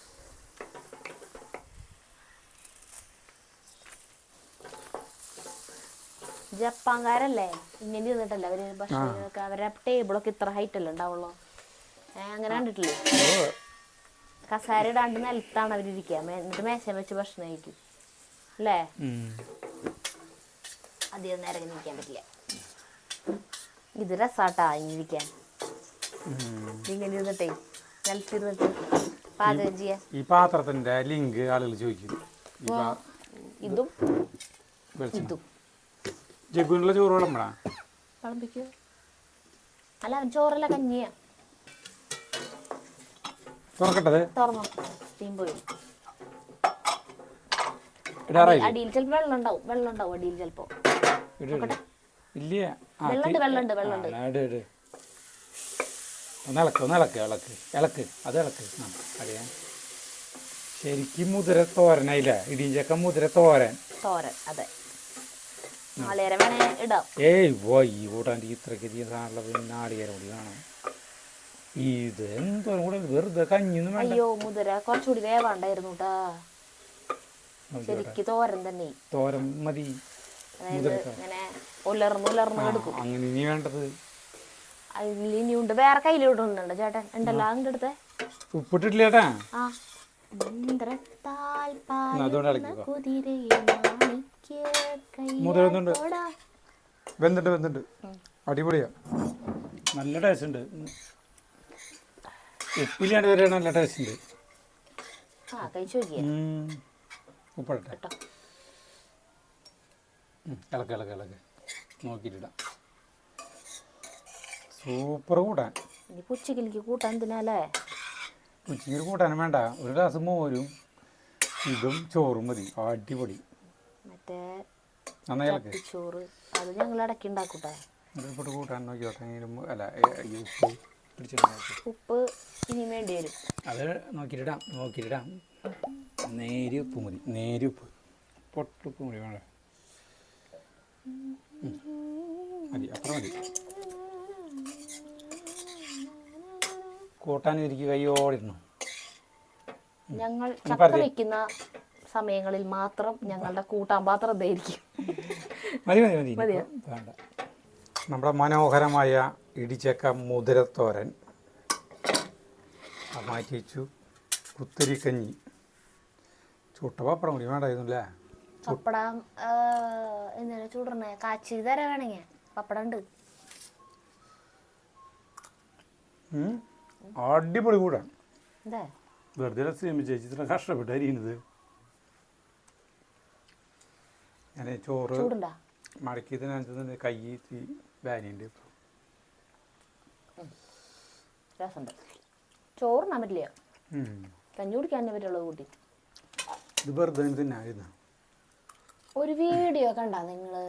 ജപ്പാൻകാരല്ലേ ഇങ്ങനെ ഇരുന്നിട്ടല്ലേ അവര് ഭക്ഷണമൊക്കെ, അവരുടെ ടേബിളൊക്കെ ഇത്ര ഹൈറ്റ് അല്ലേ ഉണ്ടാവുള്ളൂ. അങ്ങനെ കണ്ടിട്ടില്ലേ? കസാര ഇടാണ്ട് നിലത്താണ് അവരിയ്ക്കുക. എന്നിട്ട് മേശ വെച്ച് ഭക്ഷണം കഴിക്കും അല്ലേ? അധികം നേരം നിൽക്കാൻ പറ്റില്ല. ഇത് രസാട്ടാ ഇങ്ങനെ ഇരിക്കാൻ. ഇങ്ങനെ ഇരുന്നിട്ടേ നിലത്തിരുന്നിട്ട് പാചകം ചെയ്യാൻ. ഈ പാത്രത്തിന്റെ ലിങ്ക് ആളുകൾ ചോദിക്കും. ഇതും ഇതും ജഗ്ഗുനുള്ള ചോറ് വിളമ്പടാ വിളമ്പിക്കോ. അല്ല അവൻ ചോറല്ല കഞ്ഞിയാ. തുറക്കട്ടത് തുറന്നോ. സ്റ്റീം പോയി. അടിയിൽ ചിലപ്പോ വെള്ളം ഉണ്ടാവും അടിയിൽ ചിലപ്പോ. ഇല്ല, വെള്ളമുണ്ട്. ഇളക്ക് അത് അറിയാം. ശരിക്കും മുതിര തോരനായില്ല, ഇടിഞ്ചക്ക മുതിര തോരൻ. അതെ, നാളികേരം വേണേ ഇടാം. ഏയ് പോ, ഈ കൂട്ടാൻ്റെ ഇത്രയ്ക്ക് സാധനമുള്ള നാളികേരം കൂടി കാണാം. ഇത് എന്തോരം കൂടെ വെറുതെ കഞ്ഞിന്നും. അയ്യോ, മുതിര കുറച്ചുകൂടി വേവാണ്ടായിരുന്നു കേട്ടാ. ശരിക്ക് തോരൻ തന്നെ. തോരൻ മതി. ഇങ്ങനെ ഉലർന്ന് എടുക്കും. അങ്ങനെ ഇനി വേണ്ടത് ഇനിയുണ്ട്, വേറെ കയ്യിലിടുന്നുണ്ട് ചേട്ടൻ. ഉണ്ടല്ലോ അതിൻ്റെ അടുത്ത് ഉപ്പിട്ടിട്ടില്ല ചേട്ടാ. ആ, വെന്തുണ്ട്, അടിപൊളിയാ, നല്ല ടേസ്റ്റ് ഉണ്ട്. ഉപ്പില്ലാണ്ട് വരെ നല്ല ടേസ്റ്റ് ഉണ്ട്. ഉപ്പിടട്ടെ. ഇളക്ക് നോക്കിയിട്ടിടാം. സൂപ്പർ കൂട്ടാൻ. ഉച്ചക്കിലേക്ക് കൂട്ടാൻ എന്തിനാലേ? ഉച്ചയ്ക്ക് കൂട്ടാനും വേണ്ട, ഒരു ഗ്ലാസ് മോരും ഇതും ചോറും മതി, അടിപൊളി. മറ്റേ നന്നായി ചോറ് അത് ഞങ്ങൾ ഇടയ്ക്ക് ഉണ്ടാക്കൂട്ടെ. കൂട്ടാൻ നോക്കിയോട്ടെ. അല്ല, ഉപ്പ് ഇനി വേണ്ടി വരും. അത് നോക്കിയിട്ടിടാം. നേരി ഉപ്പ് മതി, നേരി ഉപ്പ്, പൊട്ടുപ്പ് മതി. വേണ്ട മതി, അത്ര മതി. കൂട്ടാൻ ഇരിക്കുക കയ്യോടിരുന്നു. ഞങ്ങൾ ചക്ക വെക്കുന്ന സമയങ്ങളിൽ മാത്രം ഞങ്ങളുടെ കൂട്ടാൻ പാത്രം ഇതായിരിക്കും. മതി വേണ്ട. നമ്മുടെ മനോഹരമായ ഇടിച്ചക്ക മുതിരത്തോരൻ മാറ്റി വെച്ചു. കുത്തിരിക്കഞ്ഞി, ചുട്ട പപ്പടം കൂടി വേണ്ടായിരുന്നില്ലേ? പപ്പടം എന്തിനാ ചൂടണേ? കാച്ചി തരാ വേണമെങ്കിൽ പപ്പടം ഉണ്ട്. അടിപൊളി കൂടാണ്. എന്താ വെറുതെ ശ്രമിച്ചേച്ചി ഇത്ര കഷ്ടപ്പെട്ട് അരിയുന്നത്. ഞാൻ ചോറ് മടക്കിയതിനനുസരിച്ച് കൈ വേനയുണ്ട്. രസമുണ്ട്. ചോറിനാൻ പറ്റില്ല, കഞ്ഞി കുടിക്കാൻ പറ്റുള്ളത് കൂട്ടി. ഇത് വെറുതെ തിന്നായിരുന്നു. ഒരു വീഡിയോ കണ്ടാ നിങ്ങള്?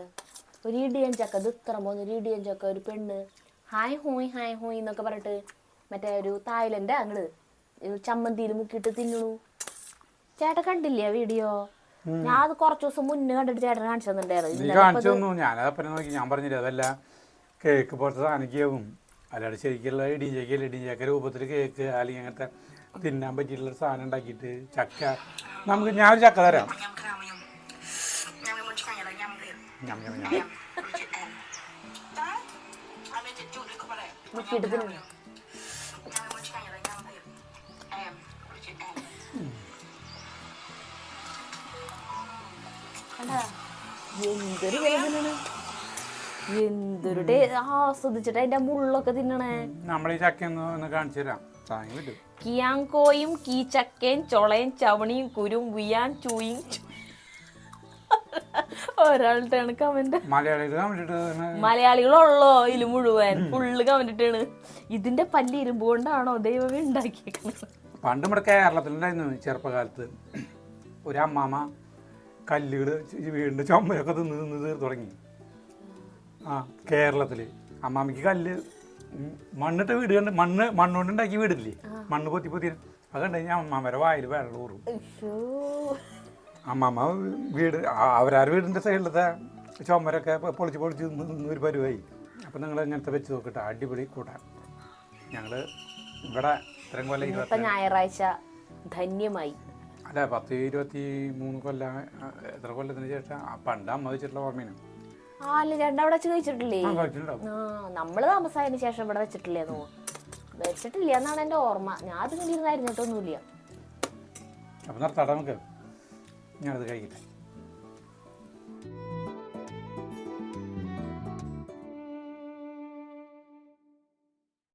ഒരു ഇടിയൻ ചക്ക, ഇത് ഇത്ര പോകുന്ന ഒരു ഇടിയൻ ചക്ക, ഒരു പെണ്ണ് ഹായ് ഹോയ് എന്നൊക്കെ പറഞ്ഞിട്ട് മറ്റേ ഒരു തായ്ലൻഡ് അങ്ങട് ചമ്മന്തിയിൽ മുക്കിയിട്ട് തിന്നണു. ചേട്ടൻ കണ്ടില്ലേ ആ വീഡിയോ? ഞാൻ അത് കുറച്ച് ദിവസം മുന്നേ കണ്ടിട്ട് ചേട്ടൻ കാണിച്ചു തന്നിട്ടുണ്ടായിരുന്നു. ഞാനതപ്പം നോക്കി, ഞാൻ പറഞ്ഞില്ല അതല്ല കേക്ക് പോലത്തെ സാധനമാവും. അല്ലാണ്ട് ശരിക്കുള്ള ഇടിഞ്ചക്ക രൂപത്തിൽ കേക്ക് അല്ലെങ്കിൽ അങ്ങനത്തെ തിന്നാൻ പറ്റിയിട്ടുള്ള സാധനം ഉണ്ടാക്കിയിട്ട് ചക്ക നമുക്ക്, ഞാനൊരു ചക്ക തരാം. മുക്കിയിട്ട് തിന്നു. എന്തൊരു വേദന, എന്തൊരു ആസ്വദിച്ചിട്ട് അതിന്റെ മുള്ളൊക്കെ തിന്നണേ. നമ്മളീ ചക്ക ഒന്ന് കാണിച്ചു തരാം. കിയാങ്കോയും കീച്ചക്കയും ചൊളയും ചവണിയും കുരും വിയാൻ ചൂയും. ഒരാളുടെ കമന്റ് മലയാളികളുള്ളോ ഇതില് മുഴുവൻ ഫുള്ള് കമന്റ് ഇട്ടാണ്. ഇതിന്റെ പല്ല് ഇരുമ്പ് കൊണ്ടാണോ ദൈവമേ ഉണ്ടാക്കിയേക്കുന്നത്? പണ്ട് ഇവിടെ കേരളത്തിലുണ്ടായിരുന്നു ചെറുപ്പകാലത്ത് ഒരു അമ്മാമ കല്ലുകൾ വീടിൻ്റെ ചുമരൊക്കെ തിന്ന് തീർത്ത് തുടങ്ങി. ആ, കേരളത്തിൽ അമ്മാമ്മയ്ക്ക് കല്ല് മണ്ണിട്ട വീട് കണ്ട് മണ്ണുകൊണ്ട് ഉണ്ടാക്കിയ വീടില്ലേ, മണ്ണ് പൊത്തി പൊത്തി അത് കണ്ടു കഴിഞ്ഞാൽ അമ്മാമ്മയുടെ വായിൽ വെള്ളം ഊറും. അമ്മാമ്മ വീട് അവരാരുടെ വീടിൻ്റെ സൈഡിലത്തെ ചുമരൊക്കെ പൊളിച്ച് പൊളിച്ച് നിന്ന് ഒരു പരിവായി. അപ്പം നിങ്ങൾ ഇങ്ങനത്തെ വെച്ച് നോക്കിയിട്ട് അടിപൊളി കൂട്ടാൻ. ഞങ്ങൾ ഇവിടെ ഇത്രയും കൊല്ലം ഞായറാഴ്ച ധന്യമായി. അല്ല 10-23 കൊല്ലം, എത്ര കൊല്ലത്തിന് ശേഷം പണ്ട് അമ്മ വെച്ചിട്ടുള്ള ഓർമ്മയാണ്. അല്ല ചേട്ടൻ അവിടെ വെച്ച് കഴിച്ചിട്ടില്ലേ? കഴിച്ചിട്ടുണ്ടാവും. നമ്മള് താമസമായതിനു ശേഷം ഇവിടെ വെച്ചിട്ടില്ലേന്നോ? വെച്ചിട്ടില്ല എന്നാണ് എൻ്റെ ഓർമ്മ. ഞാൻ അത് കണ്ടിരുന്നായിരുന്നിട്ടൊന്നുമില്ല. അപ്പം നിർത്താം, നമുക്ക് ഞാനത് കഴിക്കട്ടെ.